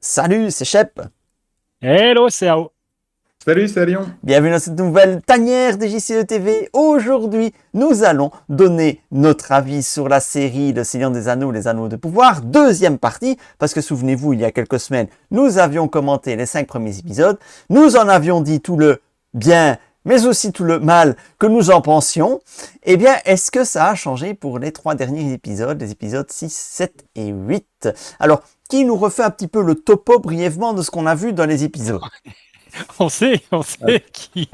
Salut, c'est Shep. Hello, c'est AO. Salut, c'est Lyon. Bienvenue dans cette nouvelle tanière de JCE TV. Aujourd'hui, nous allons donner notre avis sur la série Le Seigneur des Anneaux, les Anneaux de Pouvoir, deuxième partie, parce que souvenez-vous, il y a quelques semaines, nous avions commenté les 5 premiers épisodes, nous en avions dit tout le bien, mais aussi tout le mal que nous en pensions. Eh bien, est-ce que ça a changé pour les 3 derniers épisodes, les épisodes 6, 7 et 8? Alors, qui nous refait un petit peu le topo brièvement de ce qu'on a vu dans les épisodes? On sait qui.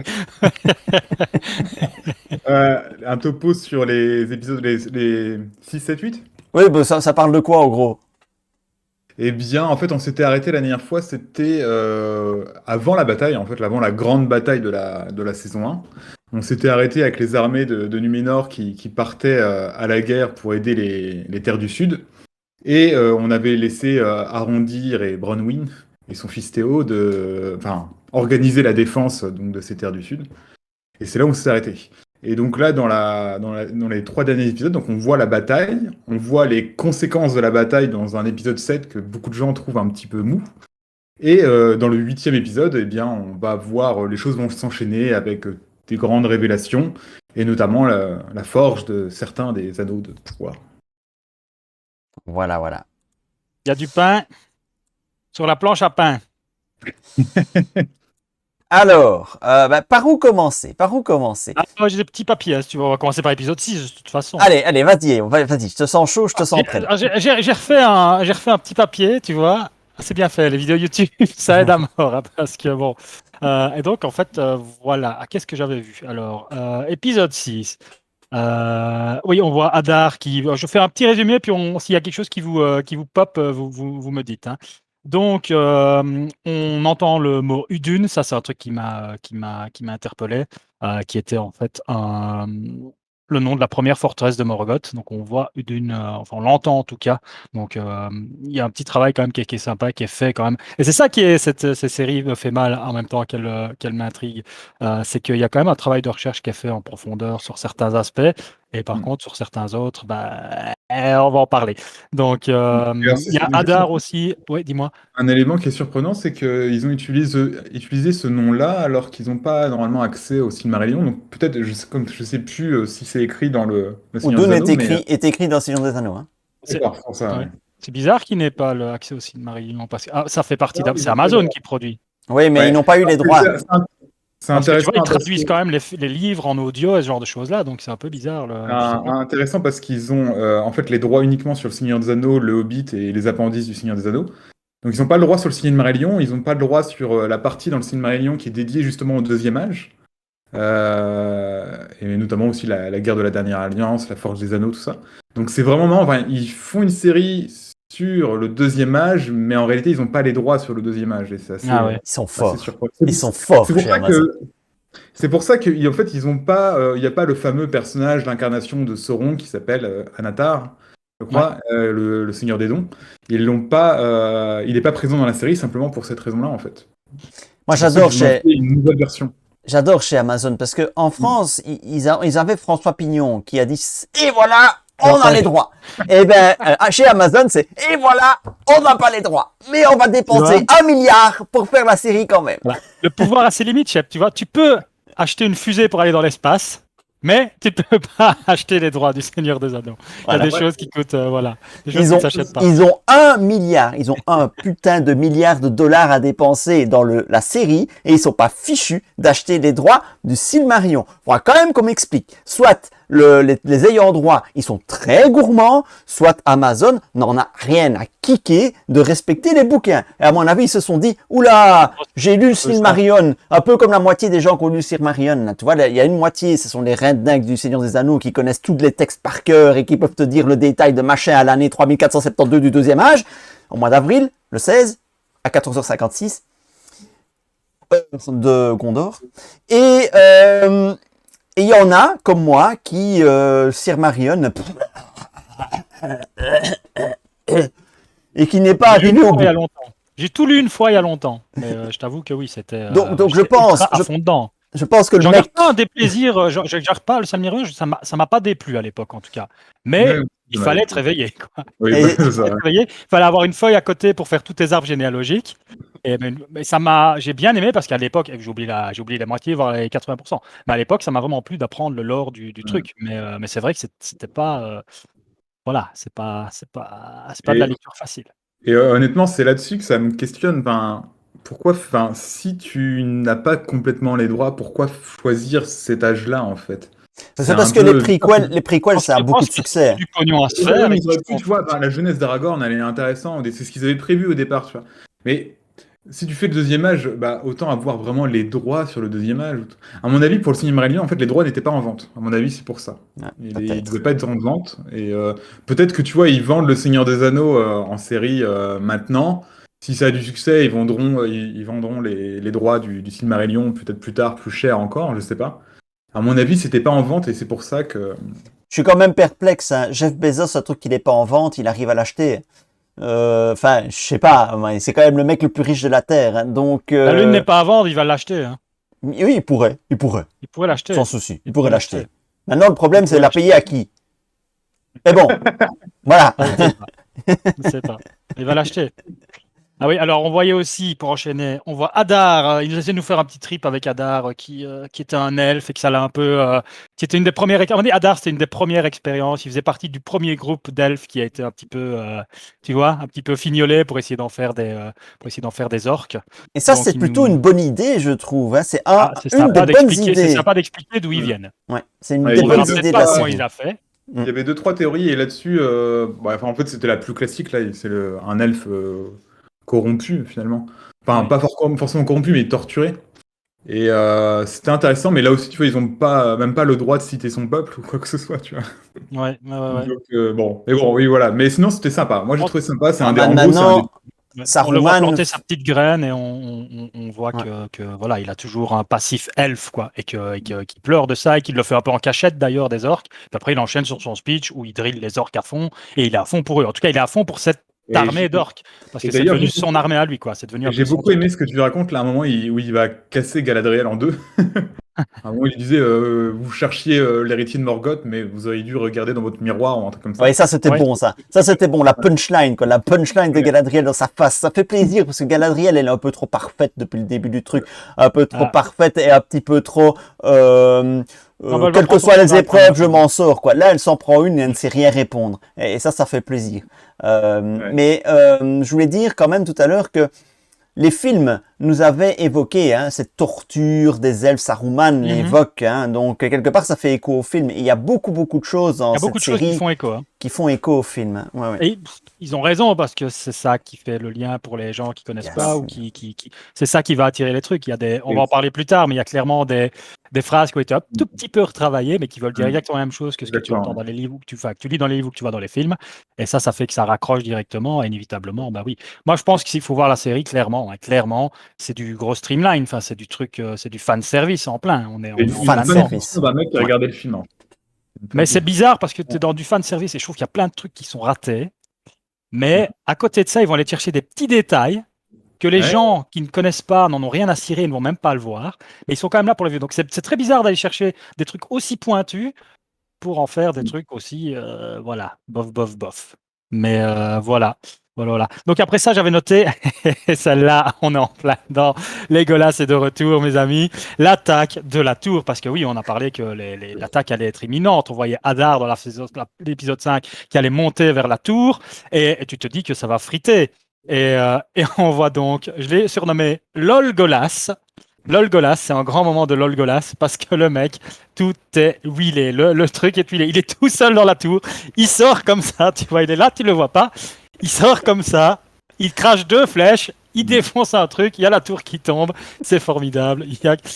Un topo sur les épisodes, les 6, 7, 8. Oui, bah ça parle de quoi, en gros? Eh bien, en fait, on s'était arrêté la dernière fois, c'était avant la bataille, en fait, avant la grande bataille de la saison 1. On s'était arrêté avec les armées de Numénor qui partaient à la guerre pour aider les terres du Sud. Et on avait laissé Arondir et Bronwyn et son fils Théo organiser la défense donc, de ces terres du Sud. Et c'est là où on s'est arrêté. Et donc là, dans les 3 derniers épisodes, donc on voit la bataille, on voit les conséquences de la bataille dans un épisode 7 que beaucoup de gens trouvent un petit peu mou. Et dans le 8e épisode, eh bien, on va voir les choses vont s'enchaîner avec des grandes révélations, et notamment la forge de certains des anneaux de pouvoir. Voilà. Il y a du pain sur la planche à pain. Alors, par où commencer? Moi, j'ai des petits papiers, hein, si tu veux. On va commencer par l'épisode 6, de toute façon. Allez, vas-y, je te sens chaud, je te sens prêt. J'ai refait un petit papier, tu vois. C'est bien fait, les vidéos YouTube, ça aide à mort, hein, parce que bon. Et donc, en fait, voilà. Qu'est-ce que j'avais vu? Alors, épisode 6. Oui, on voit Hadar qui. Je fais un petit résumé, puis s'il y a quelque chose qui vous pop, vous me dites, hein. Donc, on entend le mot Udun, ça c'est un truc qui m'a interpellé, qui était en fait le nom de la première forteresse de Morgoth. Donc, on voit Udun, enfin on l'entend en tout cas. Donc, il y a un petit travail quand même qui est sympa, qui est fait quand même. Et c'est ça qui est cette série me fait mal en même temps qu'elle m'intrigue. C'est qu'il y a quand même un travail de recherche qui est fait en profondeur sur certains aspects. Et par contre, sur certains autres, on va en parler. Donc, il y a Hadar aussi. Oui, dis-moi. Un élément qui est surprenant, c'est qu'ils ont utilisé ce nom-là alors qu'ils n'ont pas normalement accès au Silmarillion. Donc peut-être, je sais plus si c'est écrit dans le Seigneur des Udun Anneaux, est écrit dans le Seigneur des Anneaux. Hein. D'accord, pour ça. Ouais. Ouais. C'est bizarre qu'il n'ait pas l'accès au Silmarillion parce que ça fait partie Non, c'est Amazon qui produit. Oui, mais Ouais. ils n'ont pas eu les droits. C'est Parce que, tu intéressant. vois, ils parce traduisent que- quand même les livres en audio et ce genre de choses-là, donc c'est un peu bizarre. Intéressant parce qu'ils ont en fait les droits uniquement sur le Seigneur des Anneaux, le Hobbit et les appendices du Seigneur des Anneaux. Donc ils n'ont pas le droit sur le Silmarillion, ils n'ont pas le droit sur la partie dans le Silmarillion qui est dédiée justement au deuxième âge. Et notamment aussi la guerre de la dernière alliance, la forge des anneaux, tout ça. Donc c'est vraiment marrant, enfin, ils font une série sur le deuxième âge, mais en réalité ils n'ont pas les droits sur le deuxième âge. Et c'est assez, Ah ouais. Ils sont assez forts. surprenant. Ils sont forts C'est pour chez ça Amazon. c'est pour ça qu'en fait ils ont pas, il n'y a pas le fameux personnage d'incarnation de Sauron qui s'appelle Anatar, je crois, le Seigneur des Dons. Ils l'ont pas, il n'est pas présent dans la série simplement pour cette raison-là en fait. Moi, C'est pour ça qu'ils ont fait une nouvelle version. j'adore chez Amazon parce que en France, ils avaient François Pignon qui a dit et voilà, on a les droits. Et ben chez Amazon, c'est et voilà, on n'a pas les droits, mais on va dépenser 1 milliard pour faire la série quand même. Voilà. Le pouvoir a ses limites, Shep, tu vois. Tu peux acheter une fusée pour aller dans l'espace, mais tu peux pas acheter les droits du Seigneur des Anneaux. Voilà. Il y a des choses qui coûtent, des choses qui ne s'achètent pas. Ils ont 1 milliard, ils ont un putain de milliard de dollars à dépenser dans la série et ils sont pas fichus d'acheter les droits du Silmarillion. Faudra quand même qu'on m'explique. Soit les ayants droit, ils sont très gourmands, soit Amazon n'en a rien à kicker de respecter les bouquins. Et à mon avis, ils se sont dit, oula, j'ai lu le Silmarillion, un peu comme la moitié des gens qui ont lu le Silmarillion. Là. Tu vois, il y a une moitié, ce sont les reins dingues du Seigneur des Anneaux qui connaissent tous les textes par cœur et qui peuvent te dire le détail de machin à l'année 3472 du deuxième âge, au mois d'avril, le 16, à 14h56, de Gondor. Et il y en a, comme moi, qui, Silmarillion, et qui n'est pas arrivé au bout. Il y a longtemps. J'ai tout lu une fois il y a longtemps, mais je t'avoue que oui, c'était. Donc je pense, à fond dedans. je pense que le J'en mec, garde pas un déplaisir, je garde pas le Silmarillion, ça m'a pas déplu à l'époque en tout cas. Mais Il fallait être réveillé, quoi. Oui, Et- c'est ça. Il fallait avoir une feuille à côté pour faire tous tes arbres généalogiques. Mais j'ai bien aimé parce qu'à l'époque, j'ai oublié la moitié, voire les 80%. Mais à l'époque, ça m'a vraiment plu d'apprendre le lore du truc. Mais c'est vrai que c'était pas, voilà, c'est pas de la Et, lecture facile. et honnêtement, c'est là-dessus que ça me questionne. Enfin, pourquoi, enfin, si tu n'as pas complètement les droits, pourquoi choisir cet âge-là, en fait? C'est C'est parce un que les peu. prequels, ça a Je beaucoup pense de que c'est succès. du pognon à se Ouais, faire. mais Et ils auraient qu'ils pu, font- tu vois, enfin, la jeunesse d'Aragorn, elle est intéressante, et c'est ce qu'ils avaient prévu au départ, tu vois. Mais si tu fais le deuxième âge, bah, autant avoir vraiment les droits sur le deuxième âge. À mon avis, pour le Silmarillion, en fait, les droits n'étaient pas en vente. À mon avis, c'est pour ça. Ouais, Ils ne peut-être. devaient pas être en vente. Et peut-être que, tu vois, ils vendent Le Seigneur des Anneaux en série maintenant. Si ça a du succès, ils vendront les droits du Silmarillion peut-être plus tard, plus cher encore, je sais pas. À mon avis, c'était pas en vente, et c'est pour ça que... Je suis quand même perplexe. Hein. Jeff Bezos, un truc qui n'est pas en vente, il arrive à l'acheter. Enfin, je sais pas. Ouais, c'est quand même le mec le plus riche de la Terre. Hein. Donc, La lune n'est pas à vendre, il va l'acheter. Hein. oui, il pourrait. Il pourrait. Il pourrait l'acheter. Sans souci. Il Il pourrait pourrait l'acheter. Maintenant, le problème, Il c'est pourrait la payer à qui? Mais bon, voilà. Ah, je sais pas. Je sais pas. Il va l'acheter. Ah oui, alors on voyait aussi, pour enchaîner, on voit Hadar, il nous essaie de nous faire un petit trip avec Hadar qui était un elfe et que ça l'a un peu... qui était une des premières... On dit Hadar, c'était une des premières expériences, il faisait partie du premier groupe d'elfes qui a été un petit peu, tu vois, un petit peu fignolé pour essayer d'en faire des orques. Et ça, Donc, c'est il plutôt nous- une bonne idée, je trouve. Hein. C'est c'est une des sympa bonnes d'expliquer, c'est idées. sympa d'expliquer d'où ils Ouais. viennent. Ouais, c'est une Ouais, des On il y verra bonnes avait idées peut-être de la pas comment série. il l'a fait. Il y avait deux, trois théories, et là-dessus, enfin, en fait, c'était la plus classique, là, c'est un elfe corrompu, finalement. Enfin, Ouais. pas forcément corrompu, mais torturé. Et c'était intéressant, mais là aussi, tu vois, ils ont pas, même pas le droit de citer son peuple ou quoi que ce soit, tu vois. Ouais. Donc, bon, mais bon, oui, voilà. Mais sinon, c'était sympa. Moi, j'ai trouvé sympa. C'est Ah, un des, en gros, c'est un des... maintenant, Ouais. On le voit Saruman, planter sa petite graine et on voit ouais. que voilà, il a toujours un passif elfe, quoi, et qu'il pleure de ça et qu'il le fait un peu en cachette d'ailleurs des orques. Puis après, il enchaîne sur son speech où il drille les orques à fond et il est à fond pour eux. En tout cas, il est à fond pour cette Et armée d'orques parce et que c'est d'ailleurs, devenu son armée à lui, quoi. C'est devenu un peu j'ai son beaucoup truc. aimé ce que tu racontes là, à un moment où il va casser Galadriel en deux. À un moment, il disait vous cherchiez l'héritier de Morgoth, mais vous auriez dû regarder dans votre miroir ou un truc comme ça. Ouais, ça c'était Ouais. bon, ça. Ça c'était bon, la punchline, quoi. La punchline de Ouais. Galadriel dans sa face. Ça fait plaisir parce que Galadriel, elle est un peu trop parfaite depuis le début du truc. Un peu trop Ah. parfaite et un petit peu trop. Non, bah, elle va Quelles que prendre soient son les temps, épreuves, quand je même. m'en sors, quoi. Là, elle s'en prend une et elle ne sait rien répondre. Et ça fait plaisir. Mais je voulais dire quand même tout à l'heure que les films nous avaient évoqué hein, cette torture des elfes. Saruman l'évoque, hein, donc quelque part ça fait écho au film. Et il y a beaucoup de choses dans Il y a cette beaucoup de choses série qui font écho. Hein. qui font écho au film. Ouais, ouais. Et ils ont raison parce que c'est ça qui fait le lien pour les gens qui connaissent Bien pas sûr. ou c'est ça qui va attirer les trucs. Il y a on Et va en parler plus tard, mais il y a clairement des phrases qui ont été un tout petit peu retravaillées, mais qui veulent dire Mm. exactement la même chose que ce que tu Exactement. entends dans les livres ou que tu lis dans les livres ou que tu vois dans les films. Et ça fait que ça raccroche directement, inévitablement. Bah oui. Moi, je pense qu'il faut voir la série clairement. Hein. Clairement, c'est du gros streamline. Enfin, c'est du truc, c'est du fan service en plein. On est Et en une fan plein bonne dedans. service. impression d'un mec qui a Ouais. regardé le film. Hein. Mais c'est bizarre parce que tu es dans du fan service et je trouve qu'il y a plein de trucs qui sont ratés. Mais à côté de ça, ils vont aller chercher des petits détails que les Ouais. gens qui ne connaissent pas, n'en ont rien à cirer, ne vont même pas le voir. Et ils sont quand même là pour le vivre. Donc c'est très bizarre d'aller chercher des trucs aussi pointus pour en faire des trucs aussi, voilà, bof. Mais voilà. Donc après ça, j'avais noté, celle-là, on est en plein dedans. Legolas est de retour, mes amis. L'attaque de la tour, parce que oui, on a parlé que l'attaque allait être imminente. On voyait Hadar dans l'épisode 5 qui allait monter vers la tour, et tu te dis que ça va friter. Et on voit donc, je l'ai surnommé Lolgolas. Lolgolas, c'est un grand moment de Lolgolas parce que le mec, tout est huilé. Le truc est huilé. Il est tout seul dans la tour. Il sort comme ça, tu vois, il est là, tu le vois pas. Il sort comme ça. Il crache 2 flèches. Il défonce un truc. Il y a la tour qui tombe. C'est formidable.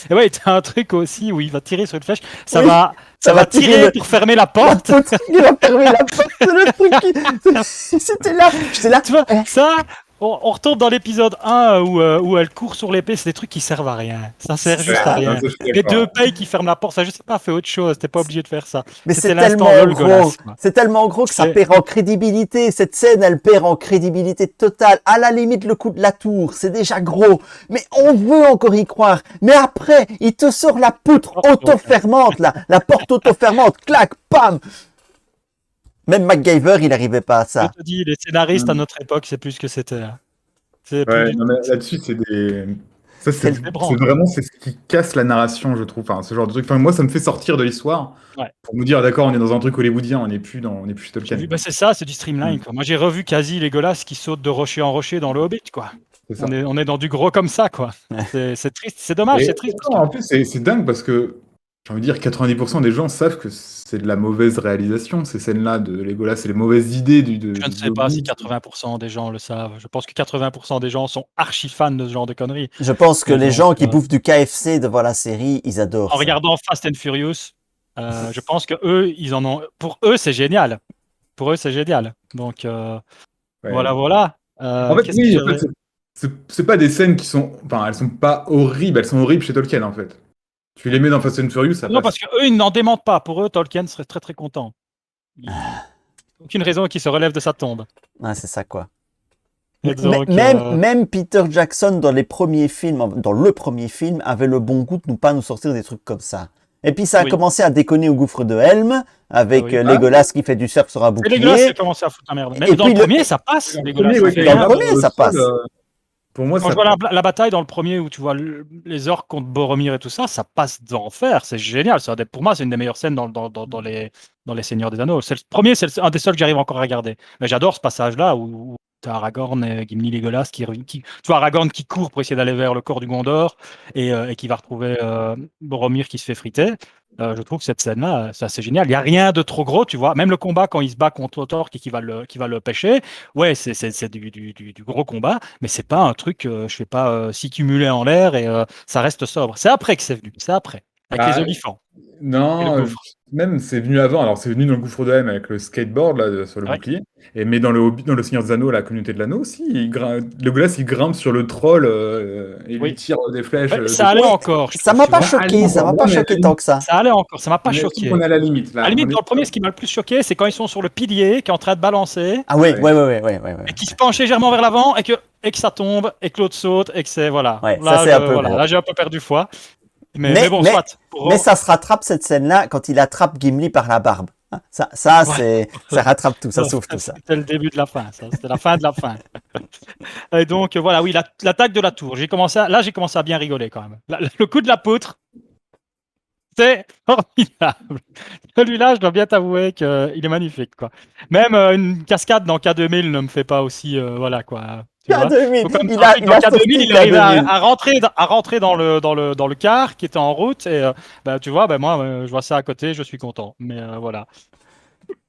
Et ouais, tu as un truc aussi où il va tirer sur une flèche. Ça Oui, va tirer pour fermer la porte. Il a fermé la porte, c'est le truc C'était là, j'étais là. Tu vois, ça, on retourne dans l'épisode 1 où elle court sur l'épée, c'est des trucs qui servent à rien. Ça sert juste à rien. Les 2 payes qui ferment la porte, ça, je sais pas, fait autre chose, t'es pas obligé de faire ça. Mais C'était c'est l'instant tellement Lolgolas, gros, quoi. c'est tellement gros que ça C'est- perd en crédibilité. Cette scène, elle perd en crédibilité totale. À la limite, le coup de la tour, c'est déjà gros. Mais on veut encore y croire. Mais après, il te sort la poutre auto-fermante, là. La porte auto-fermante. Clac, pam. Même MacGyver, il n'arrivait pas à Je ça. te dis, les scénaristes à notre époque, c'est plus ce que c'était. C'est plus Ouais, du non, mais là-dessus, c'est des. Ça, C'est c'est branle. vraiment c'est ce qui casse la narration, je trouve. Enfin, ce genre de truc. Enfin, moi, ça me fait sortir de l'histoire Ouais. pour nous dire, d'accord, on est dans un truc hollywoodien, on n'est plus chez J'ai Tolkien. vu, bah c'est ça, c'est du streamline. Quoi. Moi, j'ai revu quasi Legolas qui saute de rocher en rocher dans le Hobbit. Quoi. C'est ça. On est dans du gros comme ça. Quoi. C'est triste, c'est dommage, Et c'est triste. pourtant, en plus, c'est dingue parce que, j'ai envie de dire, 90% des gens savent que c'est de la mauvaise réalisation, ces scènes-là de Legolas, c'est les mauvaises idées Je ne sais pas si 80% des gens le savent. Je pense que 80% des gens sont archi fans de ce genre de conneries. Je pense que Et les donc, gens qui bouffent du KFC devant la série, ils adorent en ça. regardant Fast and Furious, je pense que eux, ils en ont. Pour eux, c'est génial. Pour eux, c'est génial. Donc Ouais. voilà. En fait, Qu'est-ce que oui, en j'avais fait, c'est pas des scènes qui sont. Enfin, elles sont pas horribles, elles sont horribles chez Tolkien, en fait. Tu les mets dans Fast and Furious, ça Non, passe. parce qu'eux, ils n'en démentent pas. Pour eux, Tolkien serait très très content. Aucune raison qu'il se relève de sa tombe. Ouais, c'est ça, quoi. Et donc, Même Peter Jackson, dans le premier film, avait le bon goût de ne pas nous sortir des trucs comme ça. Et puis ça a Oui. commencé à déconner au gouffre de Helm, avec Oui. Legolas qui fait du surf sur un c'est Legolas qui bouclier. a commencé à foutre la merde. Et Mais dans puis le premier, ça passe. Dans le Legolas, premier, ça ouais, fait dans rien. le premier, ça passe. Pour moi, Quand ça je vois la bataille dans le premier où tu vois les orques contre Boromir et tout ça, ça passe d'enfer. C'est génial. Pour moi, c'est une des meilleures scènes dans les Seigneurs des Anneaux. C'est le premier, c'est un des seuls que j'arrive encore à regarder. Mais j'adore ce passage-là où tu as Aragorn et Gimli Legolas tu vois Aragorn qui court pour essayer d'aller vers le corps du Gondor et qui va retrouver Boromir qui se fait friter. Je trouve que cette scène-là, c'est assez génial. Il n'y a rien de trop gros, tu vois. Même le combat quand il se bat contre Torque et qui va le pêcher, ouais, c'est du gros combat, mais c'est pas un truc, je fais pas six cumulés en l'air et ça reste sobre. C'est après que c'est venu, c'est après, avec les olifants et le Non, gouffre. même c'est venu avant. Alors c'est venu dans le gouffre de M avec le skateboard là, sur le Ouais. bouclier. Mais dans le Seigneur des Anneaux, la communauté de l'anneau aussi, Legolas il grimpe sur le troll et lui Oui. tire des flèches. Ouais, ça allait encore. Je Ça trouve, m'a tu pas vois. choqué, ça m'a pas choqué tant que ça. Ça allait encore, ça m'a pas Je trouve choqué. qu'on est à la limite là. À la limite, On est- dans le premier, ce qui m'a le plus choqué, c'est quand ils sont sur le pilier, qui est en train de balancer, Ah ouais, Ouais. ouais. et qui se penche légèrement vers l'avant, et que ça tombe, et que l'autre saute, et que c'est voilà. Ouais, Là, ça, c'est un peu voilà, gros. là, j'ai un peu perdu foi. Mais bon, soit. Mais ça se rattrape cette scène-là quand il attrape Gimli par la barbe. Ça ça rattrape tout, ça Non, sauve tout ça. C'était le début de la fin, ça. C'était la fin de la fin. Et donc, voilà, oui, l'attaque de la tour. J'ai commencé à bien rigoler quand même. Le coup de la poutre, c'est formidable. Celui-là, je dois bien t'avouer qu'il est magnifique, quoi. Même une cascade dans K2000 ne me fait pas aussi, voilà, quoi. Tu vois. K2000, Donc, comme il dans a K2000, sorti il arrivait K2000. à rentrer dans le car qui était en route. Et bah, tu vois, bah, moi, je vois ça à côté, je suis content. Mais voilà.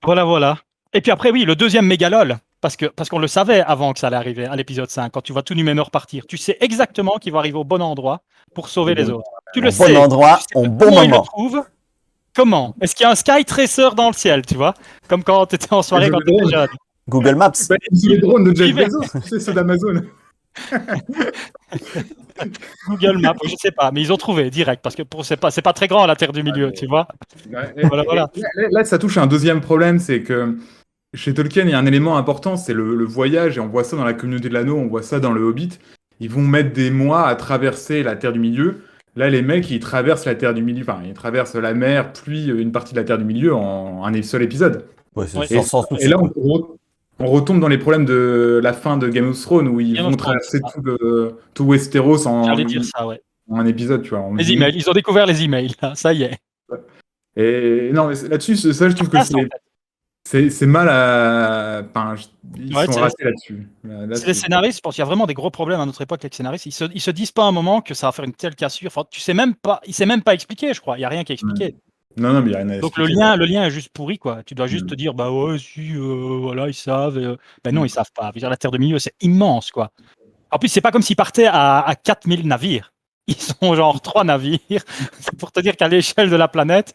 Voilà. Et puis après, oui, le deuxième mégalol, parce qu'on le savait avant que ça allait arriver à l'épisode 5, quand tu vois tout Numénor partir, tu sais exactement qu'il va arriver au bon endroit pour sauver les autres. Tu le Au sais. bon endroit, Tu sais au pas bon comment il le moment. trouve. Comment? Est-ce qu'il y a un Sky Tracer dans le ciel, tu vois? Comme quand tu étais en soirée quand tu étais jeune. Google Maps. Bah, ils ont les drones de Jeff Il va- Bezos, tu sais, ceux d'Amazon. Google Maps, je sais pas, mais ils ont trouvé direct, parce que c'est pas très grand la Terre du Milieu, tu vois? Voilà. Là, ça touche à un deuxième problème, c'est que chez Tolkien, il y a un élément important, c'est le voyage, et on voit ça dans la communauté de l'anneau, on voit ça dans le Hobbit. Ils vont mettre des mois à traverser la Terre du Milieu. Là, les mecs, ils traversent la Terre du Milieu, enfin, ils traversent la mer, puis une partie de la Terre du Milieu en un seul épisode. Ouais, c'est Ouais. sans souci. Et là, on retombe dans les problèmes de la fin de Game of Thrones, où ils Game vont of Thrones, traverser tout Westeros J'allais dire ça, ouais. en un épisode, tu vois. Les emails, ils ont découvert les emails, là, ça y est. Et non, mais là-dessus, ça, je trouve que Ah, ça, en fait. c'est mal à. Enfin, ils Ouais, sont c'est- ratés là-dessus. Là, C'est les scénaristes, je pense qu'il y a vraiment des gros problèmes à notre époque avec les scénaristes. Ils se disent pas un moment que ça va faire une telle cassure. Enfin, tu sais même pas, il sait même pas expliquer, je crois. Il y a rien qui est expliqué. Non, mais il y a rien à Donc expliquer. le lien est juste pourri, quoi. Tu dois juste te dire, bah ouais, si, voilà, ils savent. Ben non, ils savent pas. Je veux dire, la Terre de Milieu, c'est immense, quoi. En plus, c'est pas comme s'ils partaient à 4000 navires. Ils sont genre 3 navires. C'est pour te dire qu'à l'échelle de la planète,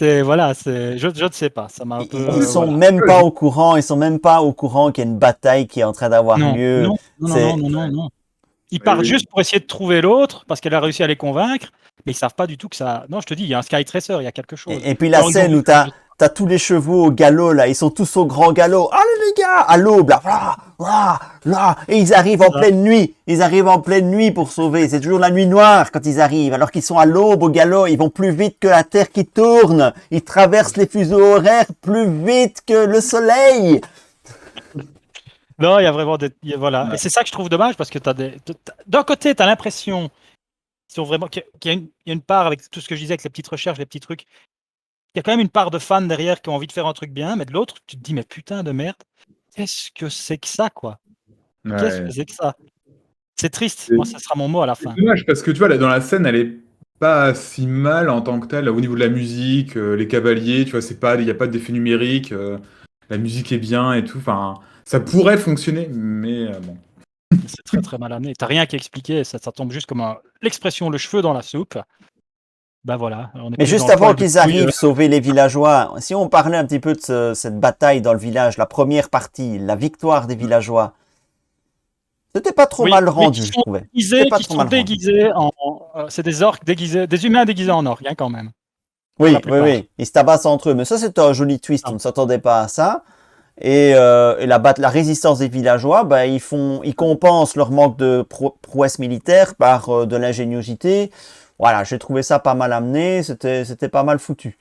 je ne sais pas. Ça m'a un peu. Ils sont voilà. même pas au courant, qu'il y a une bataille qui est en train d'avoir Non, lieu. non. Ils Oui, partent oui. juste pour essayer de trouver l'autre parce qu'elle a réussi à les convaincre, mais ils savent pas du tout que ça. Non, je te dis, il y a un Sky Tracer, il y a quelque chose. Et puis la Alors, ils ont scène où t'as tous les chevaux au galop, là, ils sont tous au grand galop. Allez les gars, à l'aube, là, et ils arrivent en Ça. pleine nuit. Ils arrivent en pleine nuit pour sauver. C'est toujours la nuit noire quand ils arrivent, alors qu'ils sont à l'aube au galop. Ils vont plus vite que la Terre qui tourne. Ils traversent les fuseaux horaires plus vite que le soleil. Non, il y a vraiment voilà. Ouais. Et c'est ça que je trouve dommage parce que d'un côté, tu as l'impression qu'ils sont vraiment qu'il y a une part avec tout ce que je disais avec les petites recherches, les petits trucs. Il y a quand même une part de fans derrière qui ont envie de faire un truc bien, mais de l'autre, tu te dis mais putain de merde, qu'est-ce que c'est que ça quoi? Qu'est-ce que Ouais. c'est que ça? C'est triste. C'est Moi, ça sera mon mot à la c'est fin. dommage parce que tu vois, là, dans la scène, elle est pas si mal en tant que telle. Au niveau de la musique, les cavaliers, tu vois, il n'y a pas d'effet numérique, la musique est bien et tout. Enfin, ça pourrait fonctionner, mais bon. Mais c'est très très mal amené. T'as rien qu'à expliquer, ça tombe juste comme l'expression le cheveu dans la soupe. Ben voilà, on est Mais plus dans juste le avant poil de qu'ils couille. arrivent sauver les villageois, si on parlait un petit peu de cette bataille dans le village, la première partie, la victoire des villageois, c'était pas trop Oui, mal mais qui rendu, je sont trouvais. C'était pas trop mal rendu. déguisés c'est des orques déguisés, des humains déguisés en orques, hein, quand même, pour la Oui, oui, plupart. oui. Ils se tabassent entre eux. Mais ça, c'était un joli twist. On Ah. ne s'attendait pas à ça. Et la résistance des villageois, bah, ils compensent leur manque de prouesse militaire par de l'ingéniosité. Voilà, j'ai trouvé ça pas mal amené. C'était pas mal foutu.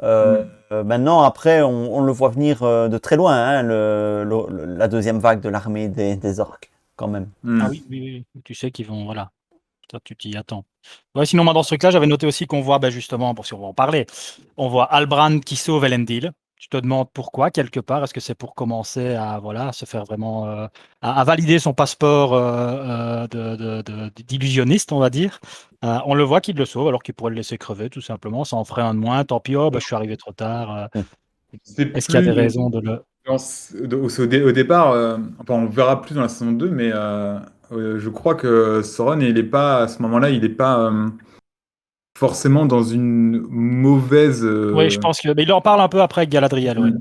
Mm. Maintenant, après, on le voit venir de très loin, hein, la deuxième vague de l'armée des orques, quand même. Ah Mm. oui, oui, oui, tu sais qu'ils vont, voilà, toi tu t'y attends. Ouais, sinon, moi, dans ce truc-là, j'avais noté aussi qu'on voit, ben, justement, pour si on va en parler, on voit Halbrand qui sauve Elendil. Tu te demandes pourquoi, quelque part. Est-ce que c'est pour commencer à, voilà, se faire vraiment, à valider son passeport d'illusionniste, on va dire. On le voit qu'il le sauve, alors qu'il pourrait le laisser crever, tout simplement. Ça en ferait un de moins. Tant pis, oh, ben, je suis arrivé trop tard. Mm. C'est Est-ce qu'il y a des plus. raisons de le. Au départ, enfin, on verra plus dans la saison 2, mais je crois que Sauron, il est pas, à ce moment-là, il n'est pas forcément dans une mauvaise. Oui, je pense que. Mais il en parle un peu après avec Galadriel, oui. Mm.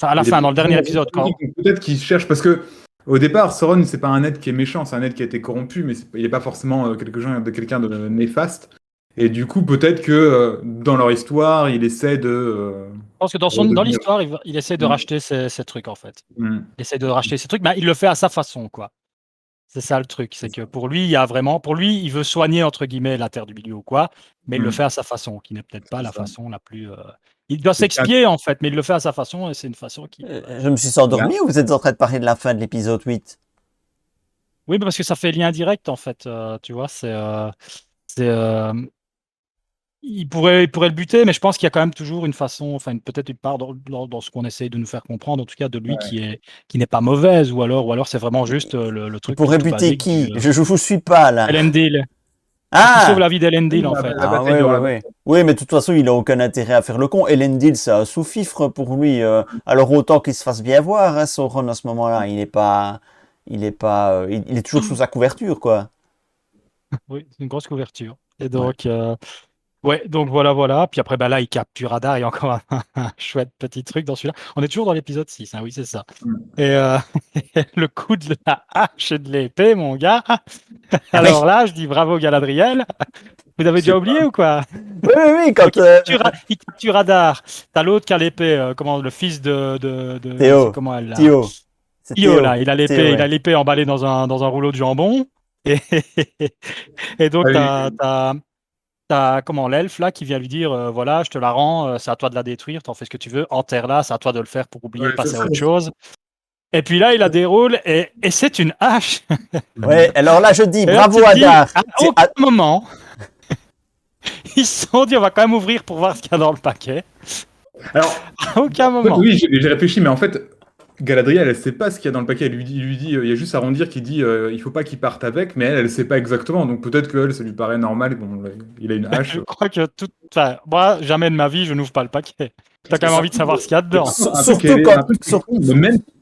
Enfin, à la Il est fin, pas dans le dernier dans épisode, une logique, donc peut-être qu'il cherche, parce que au départ, Sauron, c'est pas un être qui est méchant, c'est un être qui a été corrompu, mais il n'est pas forcément quelqu'un de néfaste. Et du coup, peut-être que dans leur histoire, il essaie de. Je pense que dans Redevenir. l'histoire, il essaie de Mm. racheter ces trucs, en fait. Mm. Il essaie de racheter ces trucs, mais il le fait à sa façon, quoi. C'est ça le truc, c'est que pour lui, il veut soigner, entre guillemets, la Terre du Milieu ou quoi, mais il le Mm. fait à sa façon, qui n'est peut-être pas C'est la ça. façon la plus. Il doit C'est ça. s'expier, en fait, mais il le fait à sa façon, et c'est une façon qui. Je me suis endormi ou vous êtes en train de parler de la fin de l'épisode 8? Oui, mais parce que ça fait lien direct, en fait, tu vois, c'est, il pourrait le buter, mais je pense qu'il y a quand même toujours une façon, enfin peut-être une part dans ce qu'on essaye de nous faire comprendre, en tout cas de lui Ouais. qui n'est pas mauvaise, ou alors c'est vraiment juste le Il truc pourrait plutôt buter basique qui? du Je vous suis pas, là. Elendil, qui sauve Ah! la vie d'Elendil Oui, en la, fait. la Ah bataille ouais, de ouais, la ouais. Oui, mais de toute façon, il a aucun intérêt à faire le con. Elendil, c'est un sous-fifre pour lui. Alors autant qu'il se fasse bien voir, hein, Sauron, à ce moment-là. Il est toujours sous sa couverture, quoi. Oui, c'est une grosse couverture. Et donc, ouais, donc voilà. Puis après, bah là, il capture Hadar. Il y a encore un chouette petit truc dans celui-là. On est toujours dans l'épisode 6, hein, oui, c'est ça. Mm. Et le coup de la hache et de l'épée, mon gars. Ah Alors oui, là, je dis bravo Galadriel. Vous avez Je sais déjà pas. oublié ou quoi? oui, oui, oui, Donc quand il capture Hadar. T'as l'autre qui a l'épée, comment, le fils je sais Théo, comment elle l'a. Théo, c'est Io, Théo, là, Théo, il a ouais. l'épée emballée dans un rouleau de jambon. Et, et donc, Allez, t'as comment, l'elfe, là, qui vient lui dire, voilà, je te la rends, c'est à toi de la détruire, t'en fais ce que tu veux, enterre-la, c'est à toi de le faire pour oublier et ouais, passer à autre chose. Et puis là, il la déroule, et c'est une hache. Ouais, alors là, je dis Et là, bravo tu te dis, Hadar. à C'est aucun moment, ils se sont dit, on va quand même ouvrir pour voir ce qu'il y a dans le paquet. alors, À aucun en fait, moment. oui, j'ai réfléchi, mais en fait, Galadriel, elle sait pas ce qu'il y a dans le paquet. Elle lui dit, il y a juste Arondir qui dit, il faut pas qu'il parte avec, mais elle sait pas exactement. Donc peut-être que elle, ça lui paraît normal. Bon, il a une hache. Je crois que enfin, moi, jamais de ma vie, je n'ouvre pas le paquet. T'as quand même envie de savoir ce qu'il y a dedans. surtout Un truc qui est con,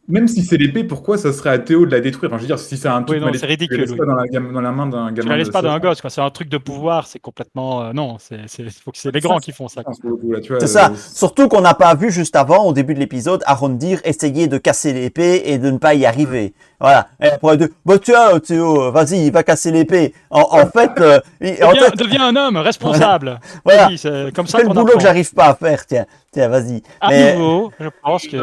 mais même si c'est l'épée, pourquoi ça serait à Théo de la détruire? Enfin, je veux dire, si c'est un truc Oui, non, maléfique, c'est tu ridicule, le laisses oui. pas dans la main d'un Tu gamin la laisses de pas 16 d'un ans. gosse, quoi. C'est un truc de pouvoir, c'est complètement. Non, faut que c'est les grands qui font ça. Pour le coup, là, tu vois, C'est ça. Surtout qu'on n'a pas vu juste avant, au début de l'épisode, Arondir essayer de casser l'épée et de ne pas y arriver. Voilà. Et après, bah tiens, Théo, vas-y, il va casser l'épée. En fait, Deviens un homme responsable. Voilà. Vas-y, c'est comme ça fais le qu'on boulot apprend. que j'arrive pas à faire. Tiens, vas-y. À Mais nouveau, je pense que.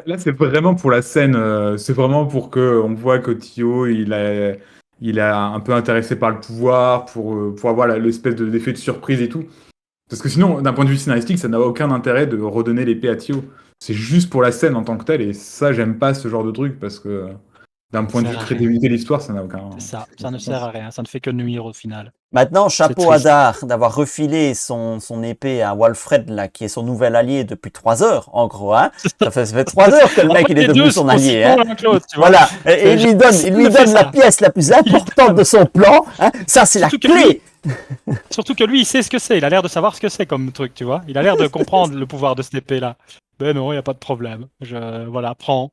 Là, c'est vraiment pour la scène, c'est vraiment pour que on voit que Théo, il a un peu intéressé par le pouvoir, pour avoir l'espèce d'effet de surprise et tout. Parce que sinon, d'un point de vue scénaristique, ça n'a aucun intérêt de redonner l'épée à Théo. C'est juste pour la scène en tant que telle, et ça, j'aime pas ce genre de truc, parce que d'un point de Ça vue sert à crédibilité de l'histoire, ça n'a aucun... C'est ça ne sert à rien, ça ne fait que nuire au final. maintenant, chapeau à triste. Dar d'avoir refilé son épée à Walfred, là, qui est son nouvel allié depuis 3 heures, en gros. Hein. Ça fait 3 heures que le mec, il est devenu son allié. Hein. Voilà. Et il lui donne la pièce la plus importante de son plan. Hein. Ça, c'est la clé. Surtout que lui, il sait ce que c'est. Il a l'air de savoir ce que c'est comme truc, tu vois. Il a l'air de comprendre le pouvoir de cette épée-là. Ben non, il n'y a pas de problème. Voilà, prends.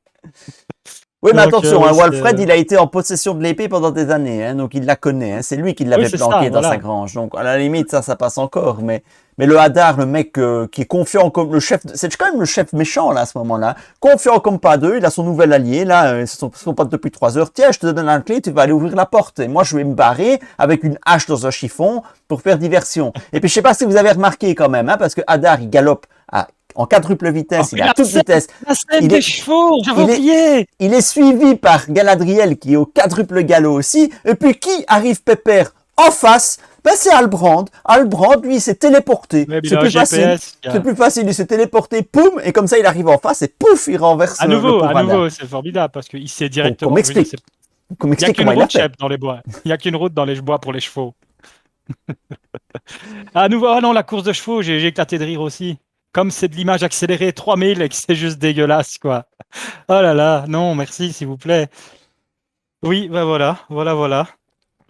Oui, mais Donc, attention, oui, Walfred, il a été en possession de l'épée pendant des années, hein, donc il la connaît. Hein, c'est lui qui l'avait c'est planquée ça, dans voilà. sa grange. Donc, à la limite, ça passe encore. Mais le Hadar, le mec qui est confiant comme le chef, c'est quand même le chef méchant là à ce moment-là, confiant comme pas deux. Il a son nouvel allié là, ils sont potes depuis 3 heures. Tiens, je te donne la clé, tu vas aller ouvrir la porte. Et moi, je vais me barrer avec une hache dans un chiffon pour faire diversion. Et puis, je sais pas si vous avez remarqué quand même, hein, parce que Hadar, il galope en quadruple vitesse, il est à toute vitesse. La scène des chevaux, j'avais oublié. Il est suivi par Galadriel qui est au quadruple galop aussi. Et puis qui arrive pépère en face? Ben c'est Halbrand. Halbrand, lui, il s'est téléporté. C'est plus facile. C'est plus facile, il s'est téléporté, poum, et comme ça, il arrive en face et pouf, il renverse à nouveau, c'est formidable parce qu'il sait directement. Qu'on m'explique il n'y a qu'une route dans les bois. Il n'y a qu'une route dans les bois pour les chevaux. À nouveau, oh non, la course de chevaux, j'ai éclaté de rire aussi. Comme c'est de l'image accélérée 3000 et que c'est juste dégueulasse, quoi. Oh là là, non, merci, s'il vous plaît. Oui, ben voilà.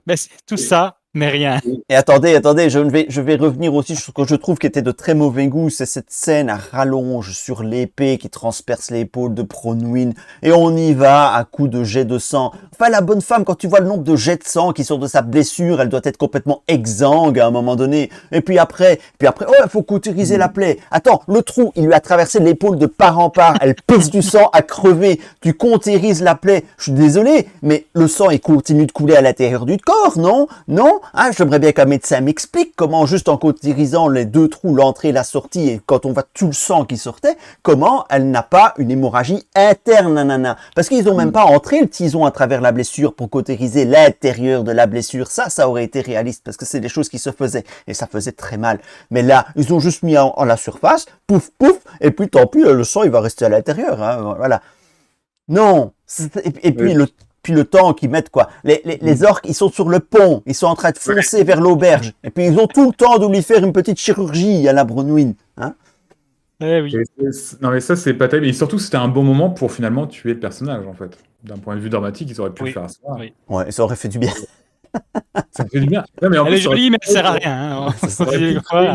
Mais c'est tout ça, mais rien. Et attendez, je vais revenir aussi sur ce que je trouve qui était de très mauvais goût, c'est cette scène à rallonge sur l'épée qui transperce l'épaule de Bronwyn, et on y va à coups de jets de sang. Enfin, la bonne femme, quand tu vois le nombre de jets de sang qui sortent de sa blessure, elle doit être complètement exsangue à un moment donné. Et puis après, oh, il faut cautériser la plaie. Attends, le trou, il lui a traversé l'épaule de part en part, elle pisse du sang à crever, tu cautérises la plaie. Je suis désolé, mais le sang, il continue de couler à l'intérieur du corps, non? Non? Ah, j'aimerais bien qu'un médecin m'explique comment, juste en cautérisant les 2 trous, l'entrée et la sortie, et quand on voit tout le sang qui sortait, comment elle n'a pas une hémorragie interne, nanana. Parce qu'ils ont même pas entré le tison à travers la blessure pour cautériser l'intérieur de la blessure. Ça aurait été réaliste, parce que c'est des choses qui se faisaient, et ça faisait très mal. Mais là, ils ont juste mis en la surface, pouf, pouf, et puis tant pis, le sang, il va rester à l'intérieur, hein, voilà. Non. Et puis le temps qu'ils mettent, quoi. Les orques, ils sont sur le pont, ils sont en train de foncer vers l'auberge, et puis ils ont tout le temps de lui faire une petite chirurgie à la Bronwyn, hein. Eh oui. Non mais ça c'est pas terrible, et surtout c'était un bon moment pour finalement tuer le personnage en fait. D'un point de vue dramatique, ils auraient pu le faire à ça. Oui. Ouais, ça aurait fait du bien. Ça fait du bien. Non, mais elle est jolie, mais elle sert à rien. Hein. Ça aurait pu créer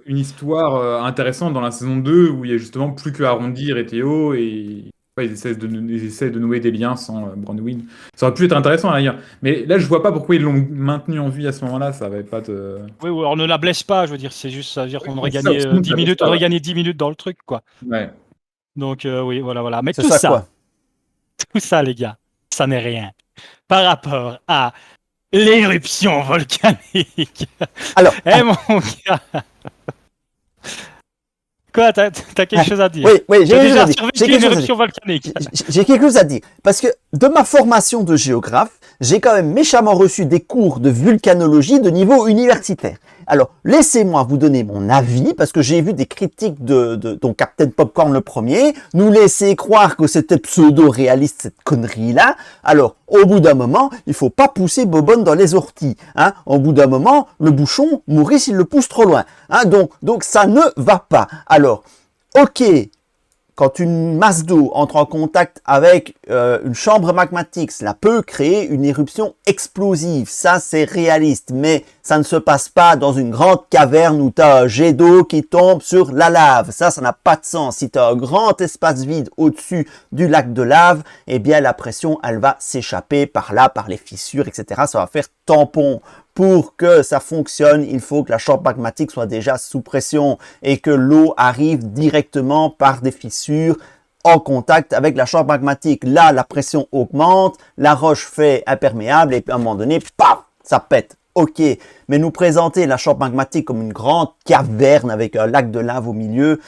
une histoire intéressante dans la saison 2 où il y a justement plus que Arondir et Théo et ils essaient de nouer des liens sans Bronwyn. Ça aurait pu être intéressant à la rigueur. Mais là, je vois pas pourquoi ils l'ont maintenu en vie à ce moment-là. Ça avait pas de. Oui, ou alors ne la blesse pas. Je veux dire, c'est juste ça veut dire qu'on aurait gagné 10 minutes. On aurait gagné 10 minutes dans le truc, quoi. Ouais. Donc oui, voilà. Mais c'est tout ça, quoi. tout ça, les gars, ça n'est rien par rapport à l'éruption volcanique. Alors, mon gars. Quoi, t'as quelque chose à dire? Oui, j'ai déjà survécu à une éruption volcanique. J'ai quelque chose à dire. Parce que de ma formation de géographe, j'ai quand même méchamment reçu des cours de vulcanologie de niveau universitaire. Alors, laissez-moi vous donner mon avis, parce que j'ai vu des critiques dont Captain Popcorn le premier, nous laisser croire que c'était pseudo-réaliste cette connerie-là. Alors, au bout d'un moment, il faut pas pousser Bobonne dans les orties. Hein. Au bout d'un moment, le bouchon mourit s'il le pousse trop loin. Hein. Donc ça ne va pas. Alors, ok, quand une masse d'eau entre en contact avec une chambre magmatique, cela peut créer une éruption explosive. Ça, c'est réaliste, mais ça ne se passe pas dans une grande caverne où tu as un jet d'eau qui tombe sur la lave. Ça n'a pas de sens. Si tu as un grand espace vide au-dessus du lac de lave, eh bien la pression, elle va s'échapper par là, par les fissures, etc. Ça va faire tampon. Pour que ça fonctionne, il faut que la chambre magmatique soit déjà sous pression et que l'eau arrive directement par des fissures en contact avec la chambre magmatique. Là, la pression augmente, la roche fait imperméable et à un moment donné, paf, ça pète. Ok, mais nous présenter la chambre magmatique comme une grande caverne avec un lac de lave au milieu,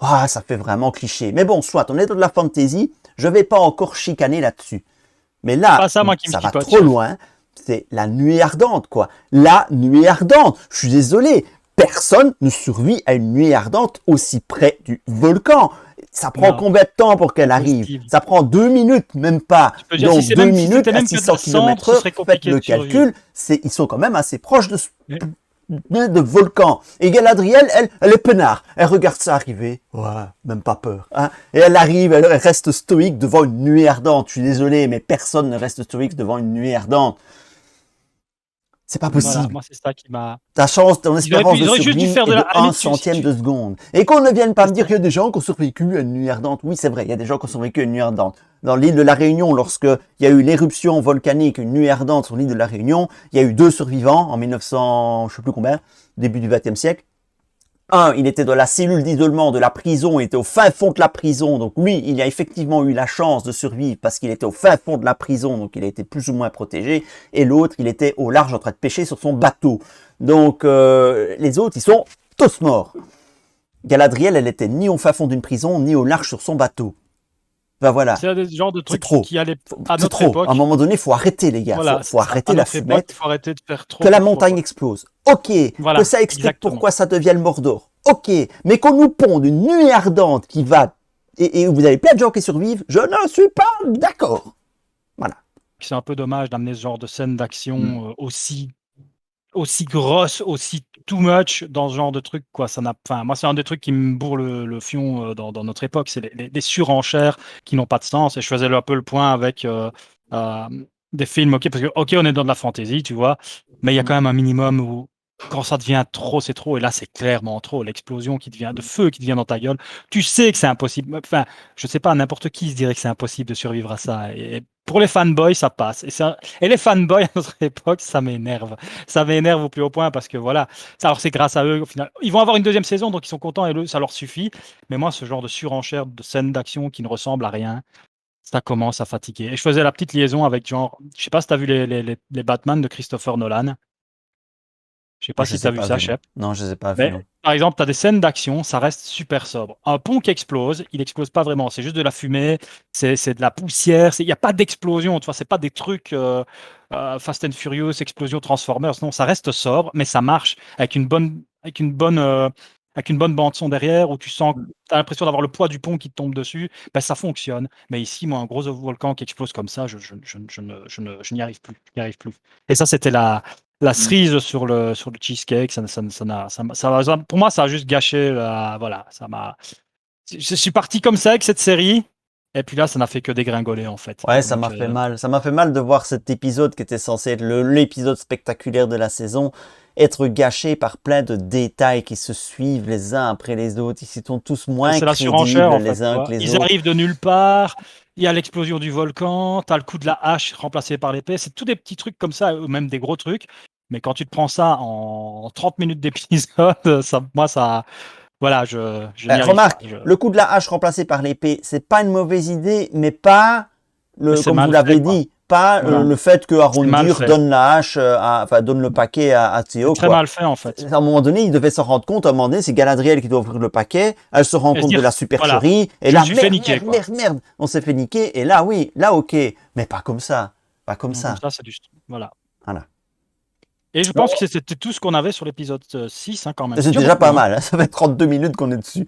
ça fait vraiment cliché. Mais bon, soit, on est dans de la fantasy, je vais pas encore chicaner là-dessus. Mais là, ça va trop loin. C'est la nuée ardente, quoi. La nuée ardente. Je suis désolé, personne ne survit à une nuée ardente aussi près du volcan. Ça prend combien de temps pour qu'elle arrive? Ça prend 2 minutes, même pas. Donc 2 minutes à 600 km/h, faites le calcul, ils sont quand même assez proches de volcan. Et Galadriel, elle est peinard. Elle regarde ça arriver. Ouais, même pas peur. Hein. Et elle arrive, elle reste stoïque devant une nuée ardente. Je suis désolé, mais personne ne reste stoïque devant une nuée ardente. C'est pas possible. Voilà, moi, c'est ça qui m'a... Ta chance, ton espérance de survie est de 1 centième de seconde. Et qu'on ne vienne pas me dire qu'il y a des gens qui ont survécu à une nuit ardente. Oui, c'est vrai, il y a des gens qui ont survécu à une nuit ardente. Dans l'île de la Réunion, lorsqu'il y a eu l'éruption volcanique, une nuit ardente sur l'île de la Réunion, il y a eu 2 survivants en 1900, je sais plus combien, début du XXe siècle. Un, il était dans la cellule d'isolement de la prison, il était au fin fond de la prison, donc lui, il a effectivement eu la chance de survivre parce qu'il était au fin fond de la prison, donc il a été plus ou moins protégé, et l'autre, il était au large en train de pêcher sur son bateau. Donc les autres, ils sont tous morts. Galadriel, elle était ni au fin fond d'une prison, ni au large sur son bateau. Ben voilà. C'est des genres de trucs qui allaient à notre époque. À un moment donné, il faut arrêter, les gars. Voilà, faut arrêter la fumette. Il faut arrêter de faire trop. Que la montagne explose. Ok. Voilà, que ça explique pourquoi ça devient le Mordor. Ok. Mais qu'on nous ponde une nuée ardente qui va... Et vous avez plein de gens qui survivent, je ne suis pas d'accord. Voilà. C'est un peu dommage d'amener ce genre de scène d'action aussi grosse, aussi too much dans ce genre de truc, quoi. Moi, c'est un des trucs qui me bourre le fion dans notre époque, c'est les surenchères qui n'ont pas de sens. Et je faisais un peu le point avec des films, ok, parce que ok, on est dans de la fantasy, tu vois, mais il y a quand même un minimum où quand ça devient trop, c'est trop. Et là, c'est clairement trop. L'explosion de feu qui devient dans ta gueule. Tu sais que c'est impossible. Enfin, je sais pas, n'importe qui se dirait que c'est impossible de survivre à ça. Et pour les fanboys, ça passe. Et les fanboys à notre époque, ça m'énerve. Ça m'énerve au plus haut point parce que voilà. Alors, c'est grâce à eux, au final. Ils vont avoir une deuxième saison, donc ils sont contents et ça leur suffit. Mais moi, ce genre de surenchère de scènes d'action qui ne ressemblent à rien, ça commence à fatiguer. Et je faisais la petite liaison avec genre, je sais pas si tu as vu les Batman de Christopher Nolan. Je sais pas si tu as vu ça, Shep. Non, je ne sais pas vu. Par exemple, tu as des scènes d'action, ça reste super sobre. Un pont qui explose, il explose pas vraiment, c'est juste de la fumée, c'est de la poussière, il n'y a pas d'explosion, tu vois, c'est pas des trucs Fast and Furious, explosion Transformers, non, ça reste sobre, mais ça marche avec une bonne bande son derrière où tu as l'impression d'avoir le poids du pont qui te tombe dessus, ben, ça fonctionne. Mais ici, moi, un gros volcan qui explose comme ça, je n'y arrive plus. Et ça, c'était la cerise sur le cheesecake. Pour moi, ça a juste gâché. Voilà, je suis parti comme ça avec cette série. Et puis là, ça n'a fait que dégringoler, en fait. Ouais, ça m'a fait mal. Ça m'a fait mal de voir cet épisode qui était censé être l'épisode spectaculaire de la saison être gâché par plein de détails qui se suivent les uns après les autres. Ils sont tous moins crédibles les uns que les autres. Ils arrivent de nulle part. Il y a l'explosion du volcan. Tu as le coup de la hache remplacé par l'épée. C'est tous des petits trucs comme ça, ou même des gros trucs. Mais quand tu te prends ça en 30 minutes d'épisode, ça... Voilà, je n'y arrive remarque, pas. Le coup de la hache remplacé par l'épée, c'est pas une mauvaise idée, mais pas, comme vous l'avez dit, pas le fait que Arondir donne la hache, donne le paquet à Théo. C'est très mal fait, en fait. À un moment donné, il devait s'en rendre compte. À un moment donné, c'est Galadriel qui doit ouvrir le paquet. Elle se rend compte de la supercherie. Et là, merde, on s'est fait niquer. Et là, oui, là, ok. Mais pas comme ça. Pas comme ça. Ça, c'est du... Voilà. Et je pense que c'était tout ce qu'on avait sur l'épisode 6, quand même. C'est déjà pas mal, hein. Ça fait 32 minutes qu'on est dessus.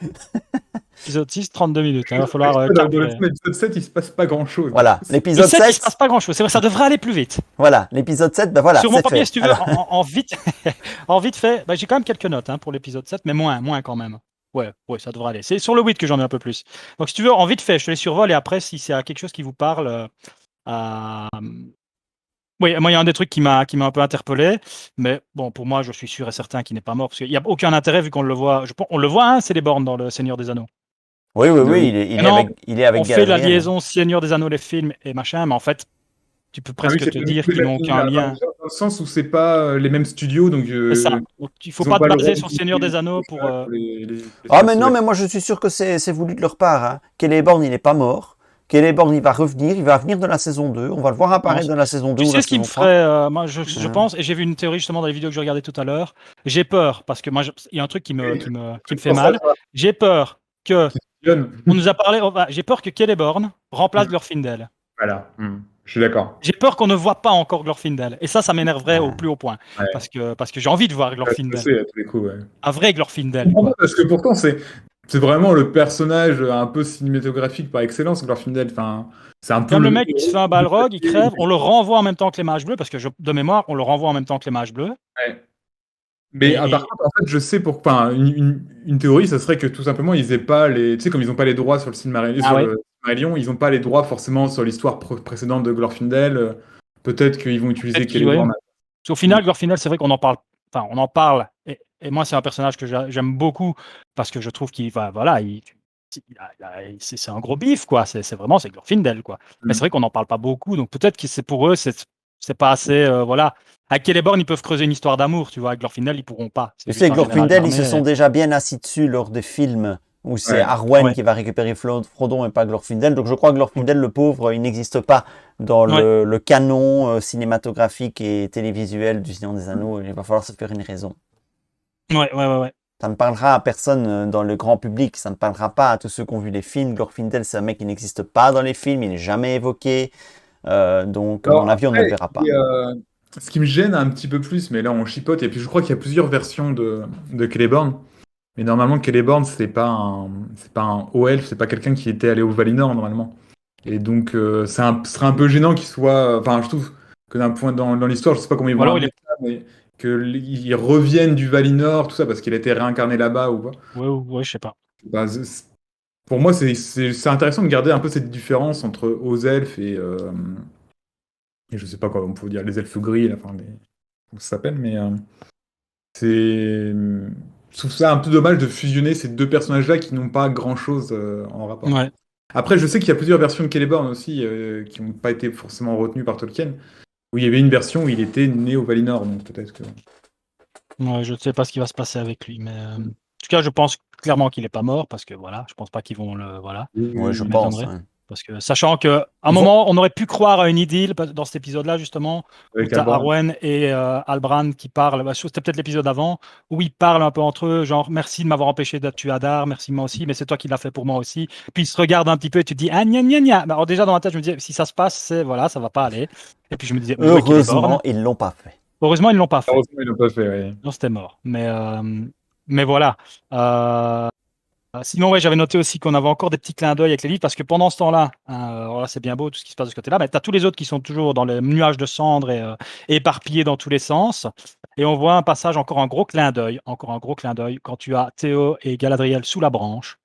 Épisode 6, 32 minutes. Il va falloir... L'épisode 7, il se passe pas grand-chose. Voilà, l'épisode 7... il se passe pas grand-chose. C'est vrai, ça devrait aller plus vite. Voilà, l'épisode 7, ben voilà, sur mon papier, si tu veux, en vite fait, j'ai quand même quelques notes pour l'épisode 7, mais moins quand même. Ouais, ça devrait aller. C'est sur le 8 que j'en ai un peu plus. Donc, si tu veux, en vite fait, je te les survole et après, si c'est quelque chose qui vous parle, oui, moi, il y a un des trucs qui m'a un peu interpellé, mais bon, pour moi, je suis sûr et certain qu'il n'est pas mort, parce qu'il n'y a aucun intérêt vu qu'on le voit. On le voit, hein, Celeborn dans Le Seigneur des Anneaux. Oui. il est avec On fait la Galadriel. liaison Seigneur des Anneaux, les films et machin, mais en fait, tu peux Ah oui, presque c'est te pas dire du tout qu'ils n'ont aucun lien. dans le sens où c'est pas les mêmes studios, donc C'est ça. Donc, il ne faut ils ont pas te pas le droit baser de sur Seigneur des publier Anneaux les pour. flashbacks ou les Ah, mais non, flashbacks. mais moi je suis sûr que c'est voulu de leur part. Hein. Celeborn, il n'est pas mort. Celeborn, il va revenir, il va venir dans la saison 2. On va le voir Non, apparaître dans la saison 2 tu ou la sais ce qui me saison ferait, 3. moi je Euh, pense, et j'ai vu une théorie justement dans les vidéos que je regardais tout à l'heure, j'ai peur, parce que moi, il y a un truc qui me fait Pense à mal, toi, j'ai peur que, John. on nous a parlé, j'ai peur que Celeborn remplace Glorfindel. Voilà, je suis d'accord. J'ai peur qu'on ne voit pas encore Glorfindel. Et ça m'énerverait au euh, plus haut point. Ouais, Parce que j'ai envie de voir ça se Glorfindel. passait à tous les coups, ouais. Un vrai Je Glorfindel, comprends pas, quoi. parce que pourtant, c'est vraiment le personnage un peu cinématographique par excellence, Glorfindel. Enfin, c'est un peu Comme le le mec qui se fait un héros du balrog, il papier. crève, on le renvoie en même temps que les mages bleus, parce que de mémoire, on le renvoie en même temps que les mages bleus. Ouais. Mais par Et contre, en fait, je sais pourquoi. Enfin, une théorie, ça serait que tout simplement, ils aient pas les. Tu sais, comme ils n'ont pas les droits sur le Silmarillion, ah ouais. Ils n'ont pas les droits forcément sur l'histoire précédente de Glorfindel. Peut-être qu'ils vont utiliser Peut-être qu'il, ouais. Celeborn. Au final, Glorfindel, c'est vrai qu'on en parle. Enfin, on en parle. Et moi, c'est un personnage que j'aime beaucoup parce que je trouve qu'il va, voilà, c'est un gros bif, quoi. C'est vraiment, c'est Glorfindel, quoi. Mais c'est vrai qu'on n'en parle pas beaucoup. Donc peut-être que c'est pour eux, c'est pas assez, voilà. Avec Celeborn, ils peuvent creuser une histoire d'amour, tu vois. Avec Glorfindel, ils pourront pas. Tu C'est sais, juste un général Glorfindel, ils se sont d'armée. déjà bien assis dessus lors des films où c'est Ouais. Arwen Ouais. qui va récupérer Frodon et pas Glorfindel. Donc je crois que Glorfindel, le pauvre, il n'existe pas dans Ouais. le canon cinématographique et télévisuel du Seigneur des Anneaux. Il va falloir se faire une raison. Ouais. Ça ne parlera à personne dans le grand public, ça ne parlera pas à tous ceux qui ont vu les films. Glorfindel, c'est un mec qui n'existe pas dans les films, il n'est jamais évoqué. Donc, à mon Alors, avis, on ne le après, verra pas. ce qui me gêne un petit peu plus, mais là on chipote, et puis je crois qu'il y a plusieurs versions de Celeborn. Mais normalement, Celeborn, c'est pas un haut elfe, c'est pas quelqu'un qui était allé au Valinor normalement. Et donc, ce serait un peu gênant qu'il soit. Enfin, je trouve que d'un point dans l'histoire, je sais pas comment ils Ou vont alors, il amener est. ça, mais qu'ils reviennent du Valinor, tout ça, parce qu'il a été réincarné là-bas ou quoi. Ouais, je sais pas. Bah, pour moi, c'est intéressant de garder un peu cette différence entre aux elfes et je sais pas quoi, on peut dire les elfes gris, là, enfin, comment ça s'appelle, mais c'est. Je trouve ça un peu dommage de fusionner ces deux personnages-là qui n'ont pas grand-chose en rapport. Ouais. Après, je sais qu'il y a plusieurs versions de Celeborn aussi qui n'ont pas été forcément retenues par Tolkien, où il y avait une version où il était né au Valinor, donc peut-être que. Ouais, je ne sais pas ce qui va se passer avec lui, mais en tout cas, je pense clairement qu'il est pas mort parce que voilà, je pense pas qu'ils vont le voilà, Ouais, je ça pense. m'étonnerait. Parce que sachant qu'à un Ils vont- moment, on aurait pu croire à une idylle dans cet épisode-là justement où Avec tu as Alban. Arwen et Halbrand qui parlent. C'était peut-être l'épisode avant où ils parlent un peu entre eux, genre merci de m'avoir empêché de tuer Hadar, merci moi aussi, mais c'est toi qui l'as fait pour moi aussi. Puis ils se regardent un petit peu et tu te dis ah gna gna gna. Bah, alors déjà dans ma tête, je me disais si ça se passe, c'est voilà, ça va pas aller. Et puis je me disais où est qu'il est born. Heureusement, ils l'ont pas fait. Heureusement, ils l'ont pas fait. Heureusement, ils l'ont pas fait, ouais. Non, c'était mort. Mais voilà. Sinon, ouais, j'avais noté aussi qu'on avait encore des petits clins d'œil avec les livres parce que pendant ce temps-là, alors là, c'est bien beau tout ce qui se passe de ce côté-là, mais tu as tous les autres qui sont toujours dans les nuages de cendres et éparpillés dans tous les sens. Et on voit un passage, encore un gros clin d'œil, quand tu as Théo et Galadriel sous la branche,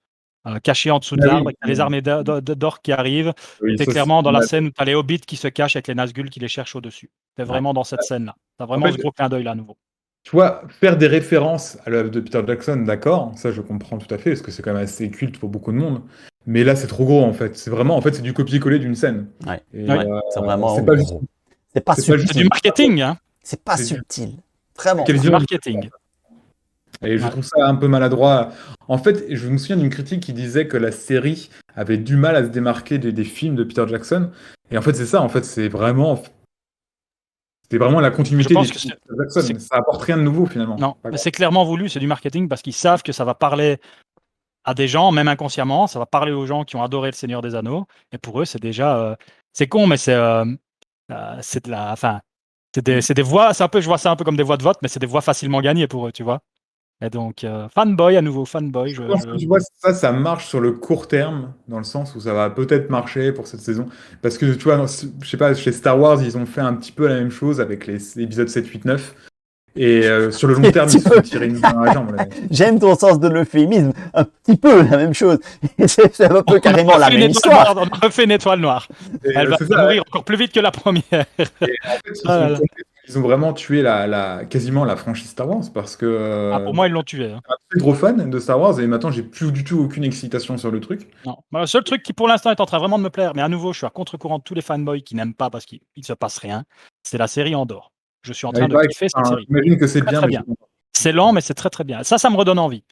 cachés en dessous de Ah l'arbre, oui, et que tu as les armées d'orques qui arrivent. oui, Tu es ça, c'est clairement dans la mal. scène où tu as les hobbits qui se cachent avec les Nazgûl qui les cherchent au-dessus. Tu es Ouais. vraiment dans cette scène-là. Tu as En vraiment fait, ce gros clin d'œil là à nouveau. tu vois, faire des références à l'œuvre de Peter Jackson, d'accord, ça je comprends tout à fait, parce que c'est quand même assez culte pour beaucoup de monde. Mais là, c'est trop gros en fait. C'est vraiment, en fait, c'est du copier-coller d'une scène. Ouais. Et Ouais. C'est vraiment c'est pas juste. gros. C'est pas C'est pas juste C'est du subtil. marketing, hein. C'est pas C'est du- subtil. Vraiment. quelle C'est du vision. marketing. Et je Ouais. trouve ça un peu maladroit. En fait, je me souviens d'une critique qui disait que la série avait du mal à se démarquer des films de Peter Jackson. Et en fait, c'est ça. En fait, c'était vraiment la Je continuité des pense que films de Peter c'est Jackson. Ça apporte rien de nouveau finalement. non, Pas mais grand- c'est clairement voulu, c'est du marketing parce qu'ils savent que ça va parler à des gens, même inconsciemment, ça va parler aux gens qui ont adoré Le Seigneur des Anneaux. Et pour eux, c'est déjà, c'est con, mais c'est de la, enfin, c'est des voix, c'est un peu, je vois ça un peu comme des voix de vote, mais c'est des voix facilement gagnées pour eux, tu vois. Et donc, fanboy à nouveau, fanboy. Je pense que tu vois, ça marche sur le court terme, dans le sens où ça va peut-être marcher pour cette saison. Parce que tu vois, je sais pas, chez Star Wars, ils ont fait un petit peu la même chose avec les épisodes 7, 8, 9. Et sur le long terme, ils se sont tirés une balle dans la jambe. Là. J'aime ton sens de l'euphémisme, un petit peu la même chose. C'est un peu carrément la même histoire. On a refait une étoile noire. Elle va mourir encore plus vite que la première. Et en fait, ils ont vraiment tué quasiment la franchise Star Wars parce que pour moi, ils l'ont tué. Je suis un très gros fan de Star Wars et maintenant, j'ai plus du tout aucune excitation sur le truc. Non. Le seul truc qui, pour l'instant, est en train vraiment de me plaire, mais à nouveau, je suis à contre-courant de tous les fanboys qui n'aiment pas parce qu'il ne se passe rien, c'est la série Andorre. Je suis en train de kiffer cette série. J'imagine que c'est bien. Très bien. C'est lent, mais c'est très très bien. Ça me redonne envie,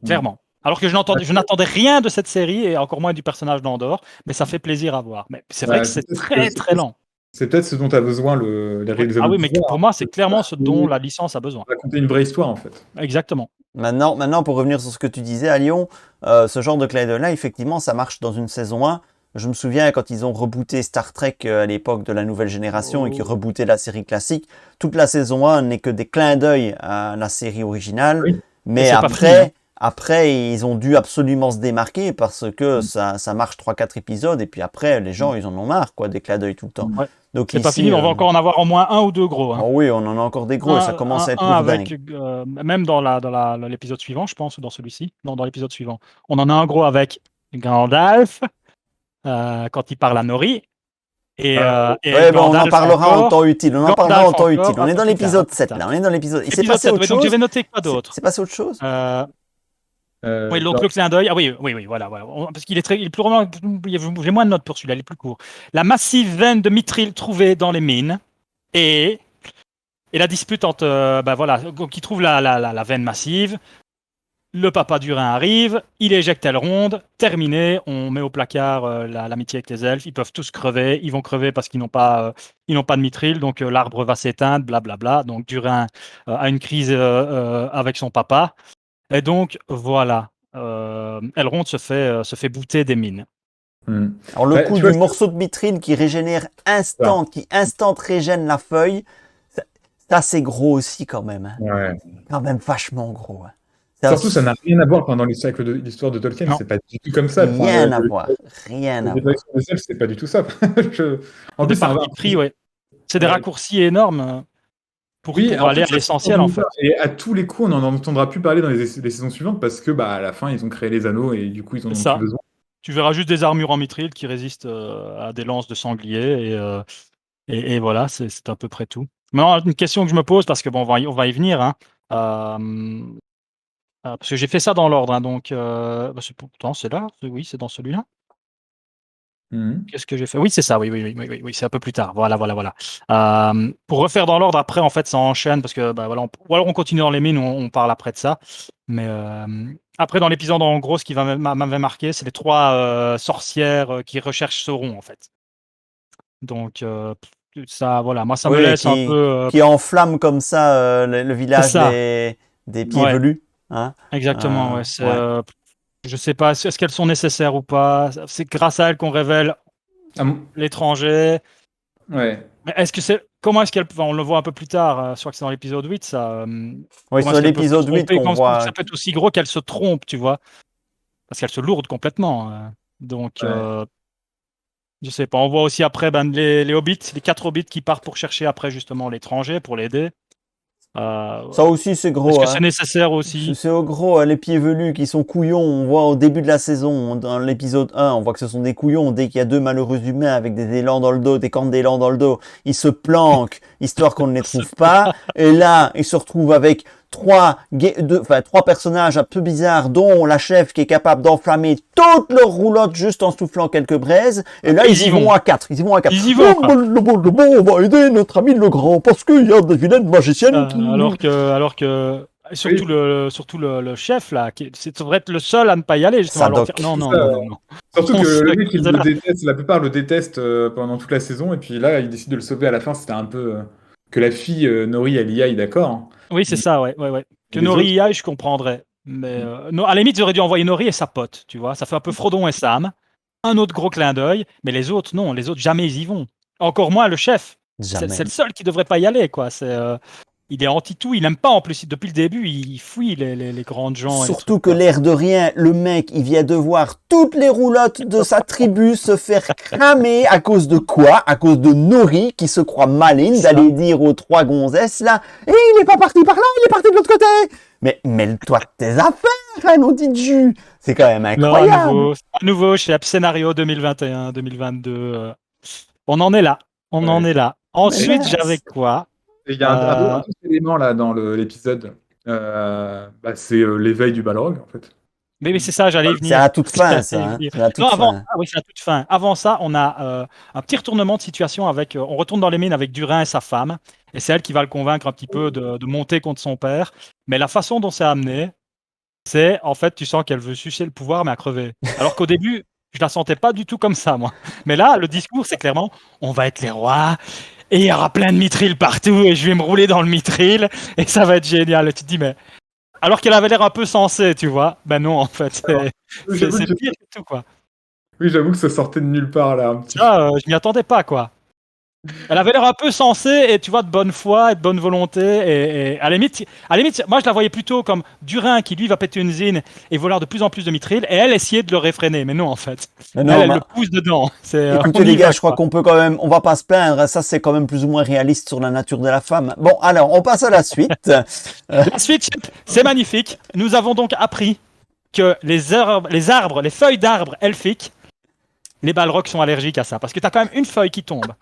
clairement. Alors que je n'attendais rien de cette série et encore moins du personnage d'Andorre, mais ça fait plaisir à voir. Mais c'est vrai que c'est très très lent. C'est peut-être ce dont tu as besoin les réalisateurs. Ah oui, mais pour moi, c'est clairement ce dont la licence a besoin. Raconter une vraie histoire, en fait. Exactement. Maintenant, pour revenir sur ce que tu disais à Lyon, ce genre de clin d'œil-là, effectivement, ça marche dans une saison 1. Je me souviens quand ils ont rebooté Star Trek à l'époque de la nouvelle génération et qu'ils rebootaient la série classique, toute la saison 1 n'est que des clins d'œil à la série originale. Oui. Mais après, ils ont dû absolument se démarquer parce que ça marche 3-4 épisodes et puis après, les gens, ils en ont marre, quoi, des clins d'œil tout le temps. Ouais. Donc c'est ici, pas fini, on va encore en avoir au moins un ou deux gros. Hein. Oh oui, on en a encore des gros et ça commence à être avec, même dans l'épisode suivant, je pense, ou dans celui-ci, non, dans l'épisode suivant. On en a un gros avec Gandalf, quand il parle à Nori. Et on en parlera en temps utile. On en parlera en temps utile. On est dans l'épisode 7 là. On est dans l'épisode. Il s'est passé autre chose. Donc j'avais noté quoi d'autre. C'est passé autre chose. Oui, donc le clin d'œil. Ah oui, voilà. Parce qu'il est plus vraiment. J'ai moins de notes pour celui-là, il est plus court. La massive veine de mithril trouvée dans les mines et la dispute entre. Qui trouve la veine massive. Le papa du Rhin arrive, il éjecte Elrond, terminé, on met au placard l'amitié avec les elfes, ils peuvent tous crever, ils vont crever parce qu'ils n'ont pas de mithril, donc l'arbre va s'éteindre, blablabla. Donc Durin a une crise avec son papa, et donc voilà, Elrond se fait booter des mines. Alors le coup du morceau de mithril qui régénère qui instant régène la feuille, ça c'est gros aussi quand même. Ouais. Quand même vachement gros. Surtout, ça n'a rien à voir pendant les siècles de l'histoire de Tolkien. C'est pas du tout comme ça. Rien à voir. C'est pas du tout ça. En plus, c'est des raccourcis énormes pour aller à l'essentiel, en fait. Et à tous les coups, on n'en entendra plus parler dans les saisons suivantes parce que, à la fin, ils ont créé les anneaux et du coup, ils en ont plus besoin. Tu verras juste des armures en mithril qui résistent à des lances de sanglier et voilà, c'est à peu près tout. Maintenant, une question que je me pose parce que on va y venir. Hein. Parce que j'ai fait ça dans l'ordre, hein, donc pourtant c'est là, oui, c'est dans celui-là. Qu'est-ce que j'ai fait? Oui, c'est ça, oui, c'est un peu plus tard. Voilà. Pour refaire dans l'ordre, après, en fait, ça enchaîne parce que, ou alors on continue dans les mines, on parle après de ça. Mais après, dans l'épisode, en gros, ce qui m'avait marqué, c'est les 3 sorcières qui recherchent Sauron, en fait. Donc, ça, voilà, moi, ça me laisse un peu. Qui enflamme comme ça le village des pieds velus. Hein, exactement, je sais pas, est-ce qu'elles sont nécessaires ou pas? C'est grâce à elles qu'on révèle l'étranger. Ouais. Mais comment est-ce qu'elle, on le voit un peu plus tard, je crois que c'est dans l'épisode 8, ça. Oui, sur l'épisode 8 qu'on voit. Ça peut être aussi gros qu'elle se trompe, tu vois, parce qu'elle se lourde complètement. Donc, je sais pas. On voit aussi après les hobbits, les 4 hobbits qui partent pour chercher après justement l'étranger pour l'aider. Ça aussi c'est gros. Est-ce que c'est nécessaire aussi? C'est gros, les pieds velus qui sont couillons. On voit au début de la saison, dans l'épisode 1, on voit que ce sont des couillons. Dès qu'il y a 2 malheureux humains avec des élans dans le dos, des cornes d'élan dans le dos, ils se planquent, histoire qu'on ne les trouve pas. Et là, ils se retrouvent avec 3 personnages un peu bizarres, dont la chef qui est capable d'enflammer toute leur roulotte juste en soufflant quelques braises. Et là, ils y vont à 4. Ils y vont. On va aider notre ami le grand parce qu'il y a des vilaines magiciennes. Alors que surtout le chef là, c'est devrait être le seul à ne pas y aller. Justement. Non. Surtout que le mec, il le déteste, la plupart le détestent pendant toute la saison, et puis là, il décide de le sauver à la fin. C'était un peu que la fille Nori elle y aille, d'accord. Hein. Oui, c'est ça, ouais. Que Nori y aille, je comprendrais. Mais à la limite, ils auraient dû envoyer Nori et sa pote, tu vois. Ça fait un peu Frodon et Sam. Un autre gros clin d'œil, mais les autres, non. Les autres, jamais ils y vont. Encore moins le chef. C'est le seul qui devrait pas y aller, quoi. il est anti-tout, il n'aime pas en plus. Depuis le début, il fuit les grandes gens. Surtout que l'air de rien, le mec, il vient de voir toutes les roulottes de sa tribu se faire cramer à cause de quoi? À cause de Nori qui se croit maline d'aller dire aux 3 gonzesses là, et il est pas parti par là, il est parti de l'autre côté. Mais mêle-toi de tes affaires, un outil de jus. C'est quand même incroyable. Non, à nouveau chez App Scénario 2021-2022. On en est là. On en est là. Ensuite, j'avais quoi? Il y a un autre élément là dans l'épisode. C'est l'éveil du Balrog en fait. Mais c'est ça, j'allais y venir. C'est à toute fin, ça. Hein. C'est à toute fin. Oui, c'est à toute fin. Avant ça, on a un petit retournement de situation avec. On retourne dans les mines avec Durin et sa femme. Et c'est elle qui va le convaincre un petit peu de monter contre son père. Mais la façon dont c'est amené, c'est en fait, tu sens qu'elle veut sucer le pouvoir, mais à crever. Alors qu'au début, je la sentais pas du tout comme ça, moi. Mais là, le discours, c'est clairement on va être les rois. Et il y aura plein de mithril partout. Et je vais me rouler dans le mithril. Et ça va être génial. Et tu te dis, mais. Alors qu'elle avait l'air un peu sensée, tu vois. Ben non, en fait, c'est pire que tout, quoi. Oui, j'avoue que ça sortait de nulle part, là. Je m'y attendais pas, quoi. Elle avait l'air un peu sensée, et tu vois, de bonne foi et de bonne volonté. Et à la limite, moi, je la voyais plutôt comme Durin qui, lui, va péter une zine et vouloir de plus en plus de mithril, et elle essayait de le réfréner. Mais non, en fait. Elle le pousse dedans. Écoutez, les gars, je crois qu'on peut quand même, on va pas se plaindre. Ça, c'est quand même plus ou moins réaliste sur la nature de la femme. Bon, alors, on passe à la suite. La suite, c'est magnifique. Nous avons donc appris que les arbres, les feuilles d'arbres elfiques, les balrogs sont allergiques à ça. Parce que tu as quand même une feuille qui tombe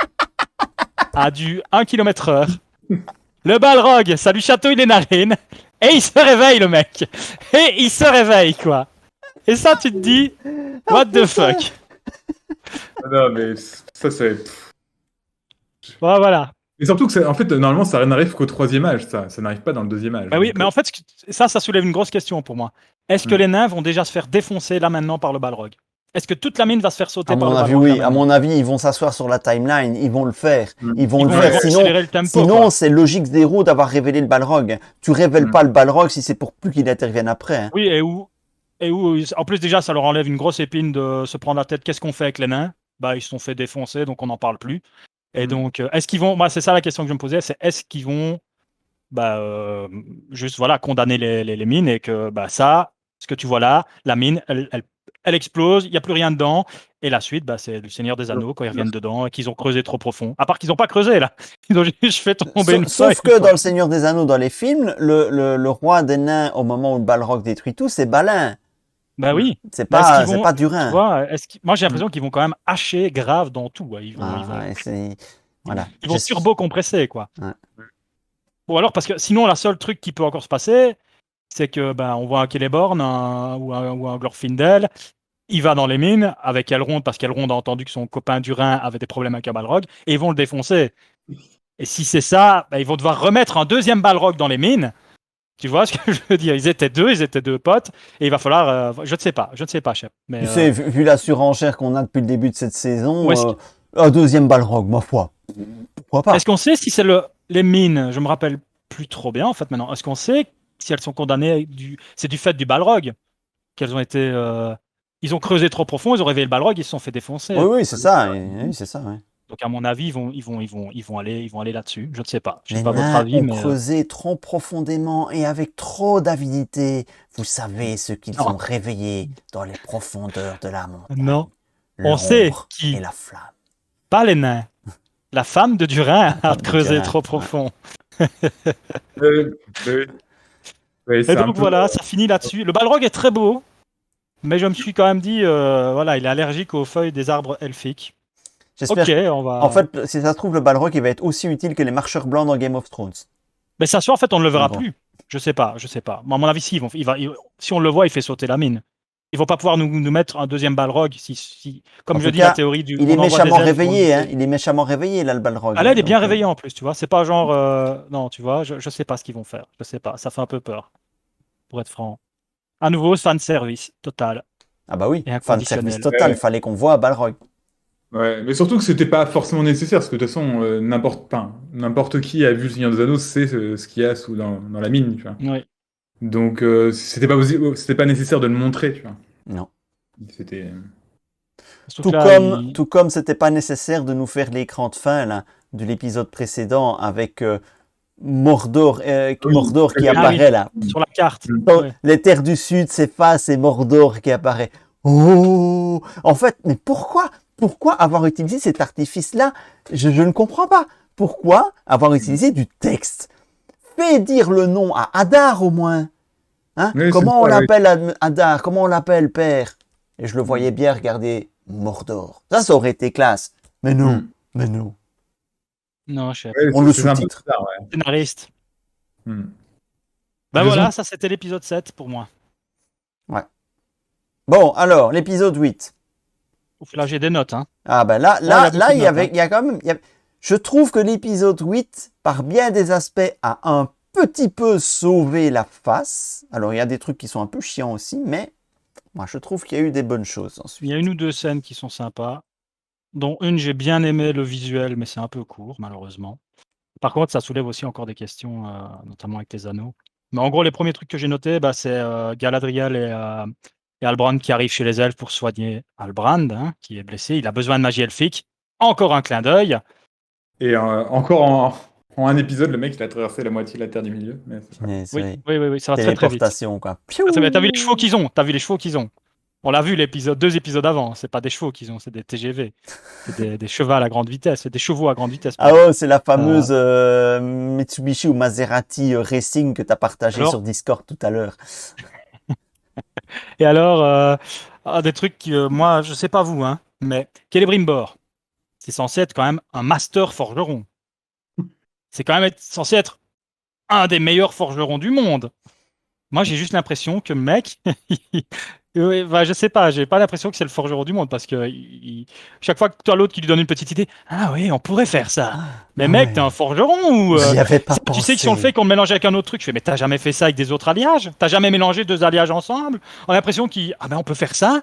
à du 1 km/h. Le balrog, ça lui chatouille les narines. Et il se réveille, le mec. Et il se réveille, quoi. Et ça, tu te dis, what the fuck. Non, mais ça, c'est... Bon, voilà. Et surtout que, en fait, normalement, ça n'arrive qu'au 3e âge, ça. Ça n'arrive pas dans le 2e âge. Bah oui, mais en fait, ça soulève une grosse question pour moi. Est-ce que les nains vont déjà se faire défoncer là maintenant par le balrog? Est-ce que toute la mine va se faire sauter par le balrog? Oui, à mon avis, ils vont s'asseoir sur la timeline, ils vont le faire. Ils vont le faire. Accélérer le tempo, sinon c'est logique zéro d'avoir révélé le balrog. Tu révèles pas le balrog si c'est pour plus qu'il intervienne après. Hein. Oui, et où, en plus déjà, ça leur enlève une grosse épine de se prendre la tête. Qu'est-ce qu'on fait avec les nains? Bah, ils se sont fait défoncer, donc on n'en parle plus. Et donc, est-ce qu'ils vont... Moi, c'est ça la question que je me posais, c'est est-ce qu'ils vont juste voilà, condamner les mines et que ça, ce que tu vois là, la mine, elle explose, il n'y a plus rien dedans. Et la suite, c'est le Seigneur des Anneaux quand ils reviennent dedans et qu'ils ont creusé trop profond. À part qu'ils n'ont pas creusé là. Ils ont juste fait tomber une feuille. Sauf que dans le Seigneur des Anneaux, dans les films, le roi des nains, au moment où le Balrog détruit tout, c'est Balin. Bah oui. C'est pas Durin. Tu vois, moi j'ai l'impression qu'ils vont quand même hacher grave dans tout. Ils vont turbo-compresser, quoi. Ouais. Bon, alors, parce que sinon, la seule truc qui peut encore se passer, c'est que on voit un Celeborn ou un Glorfindel, il va dans les mines avec Elrond, parce qu'Elrond a entendu que son copain Durin avait des problèmes avec un Balrog, et ils vont le défoncer. Et si c'est ça, ils vont devoir remettre un deuxième Balrog dans les mines. Tu vois ce que je veux dire? Ils étaient deux potes, et il va falloir... je ne sais pas, chef. Mais, tu sais, vu la surenchère qu'on a depuis le début de cette saison, un deuxième Balrog, ma foi. Pourquoi pas? Est-ce qu'on sait si c'est les mines? Je me rappelle plus trop bien, en fait, maintenant. Est-ce qu'on sait si elles sont condamnées c'est du fait du Balrog qu'elles ont été... Ils ont creusé trop profond, ils ont réveillé le Balrog, ils se sont fait défoncer. Oui, c'est ça. Oui, c'est ça. Oui. Donc à mon avis, ils vont aller là-dessus. Je ne sais pas. Je sais pas votre avis, mais creusé trop profondément et avec trop d'avidité. Vous savez ce qu'ils ont réveillé dans les profondeurs de la montagne. Non. On sait qui. Et la flamme. Pas les nains. La femme de Durin a creusé trop profond. Et donc voilà, ça finit là-dessus. Le Balrog est très beau, mais je me suis quand même dit, il est allergique aux feuilles des arbres elfiques. J'espère. En fait, si ça se trouve, le Balrog, il va être aussi utile que les marcheurs blancs dans Game of Thrones. Mais ça, en fait, on ne le verra plus. Je sais pas. Mais à mon avis, si, si on le voit, il fait sauter la mine. Ils vont pas pouvoir nous mettre un deuxième Balrog comme je dis, la théorie du... Il est méchamment réveillé, hein. Il est méchamment réveillé, là, le Balrog. Ah là, il est bien réveillé en plus, tu vois. C'est pas genre... non, tu vois, je sais pas ce qu'ils vont faire. Je sais pas, ça fait un peu peur, pour être franc. À nouveau, fan service total. Ah bah oui, fan service total, il fallait qu'on voit Balrog. Ouais, mais surtout que c'était pas forcément nécessaire, parce que de toute façon, n'importe qui a vu le Seigneur des Anneaux, sait ce qu'il y a dans la mine, tu vois. Oui. Donc, c'était pas nécessaire de le montrer, tu vois. Non. C'était... Tout comme c'était pas nécessaire de nous faire l'écran de fin là, de l'épisode précédent avec Mordor, Oui, Mordor qui ah oui. apparaît là. Sur la carte. Quand Ouais. les terres du Sud s'effacent et Mordor qui apparaît. Oh, en fait, mais pourquoi avoir utilisé cet artifice-là? Je ne comprends pas. Pourquoi avoir utilisé du texte? Fais dire le nom à Hadar au moins. Hein? Oui, Comment c'est on ça, oui. l'appelle Hadar? Comment on l'appelle père? Et je le voyais bien regarder Mordor. Ça aurait été classe. Mais non, Mm. mais non. Non, je sais pas. Ouais, On le c'est un peu sous-titre. bizarre, ouais. Scénariste. Mm. Ben Raison. voilà, ça c'était l'épisode 7 pour moi. Bon, alors, l'épisode 8. Ouf, là j'ai des notes. Hein. Ah ben il y a beaucoup de il y notes, avait, hein. il y a quand même, je trouve que l'épisode 8, par bien des aspects, a un petit peu sauvé la face. Alors il y a des trucs qui sont un peu chiants aussi, mais moi je trouve qu'il y a eu des bonnes choses Il ensuite. y a une ou deux scènes qui sont sympas, dont une j'ai bien aimé le visuel, mais c'est un peu court malheureusement. Par contre, ça soulève aussi encore des questions, notamment avec les anneaux. Mais en gros, les premiers trucs que j'ai notés, bah, c'est Galadriel et Halbrand qui arrivent chez les elfes pour soigner Halbrand, hein, qui est blessé. Il a besoin de magie elfique. Encore un clin d'œil. Et encore en un épisode, le mec, il a traversé la moitié de la Terre du Milieu. Mais c'est ça. Mais c'est Oui, ça va très très vite. téléportation quoi. Piou. T'as vu les chevaux qu'ils ont? T'as vu les chevaux qu'ils ont? On l'a vu deux épisodes avant. C'est pas des chevaux qu'ils ont, c'est des TGV. C'est des chevaux à grande vitesse. C'est des chevaux à grande vitesse. Ah oh, c'est la fameuse Mitsubishi ou Maserati Racing que tu as partagé Alors sur Discord tout à l'heure. Et alors, des trucs que moi, je sais pas vous, hein, mais Celebrimbor, c'est censé être quand même un master forgeron. C'est quand même censé être un des meilleurs forgerons du monde. Moi, j'ai juste l'impression que le mec, je sais pas, j'ai pas l'impression que c'est le forgeron du monde parce que chaque fois que tu as l'autre qui lui donne une petite idée, ah oui, on pourrait faire ça. Mais mec, t'es un forgeron ou J'y avais pas tu sais que si on le pensé. fait qu'on le mélange avec un autre truc, je fais mais t'as jamais fait ça avec des autres alliages? T'as jamais mélangé deux alliages ensemble? On a l'impression qu'il on peut faire ça.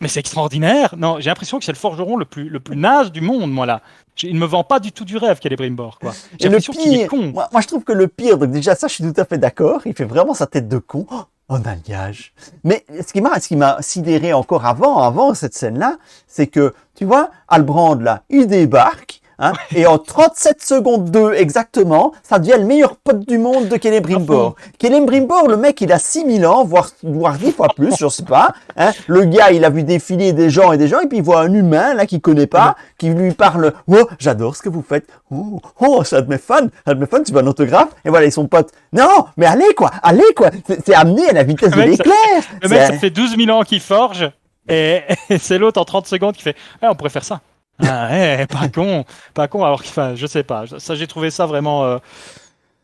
Mais c'est extraordinaire. Non, j'ai l'impression que c'est le forgeron le plus naze du monde, moi là. Il ne me vend pas du tout du rêve, Celebrimbor, quoi. J'ai Et le l'impression qu'il est pire, con. moi je trouve que le pire, donc déjà ça je suis tout à fait d'accord, il fait vraiment sa tête de con. Oh, un alliage. Mais ce qui m'a sidéré encore avant cette scène-là, c'est que, tu vois, Halbrand là, il débarque, hein, et en 37 secondes 2 exactement, ça devient le meilleur pote du monde de Celebrimbor. Celebrimbor, le mec, il a 6000 ans, voire 10 fois plus, je sais pas. Hein. Le gars, il a vu défiler des gens, et puis il voit un humain, là, qu'il connaît pas, qui lui parle, oh, j'adore ce que vous faites. Oh, c'est un de mes fans, tu veux un autographe? Et voilà, ils sont potes. Non, mais allez, quoi. C'est amené à la vitesse de Le mec, l'éclair. Le mec, ça fait 12 000 ans qu'il forge, et c'est l'autre en 30 secondes qui fait on pourrait faire ça. Ah, pas con. Alors que, je sais pas. Ça, j'ai trouvé ça vraiment.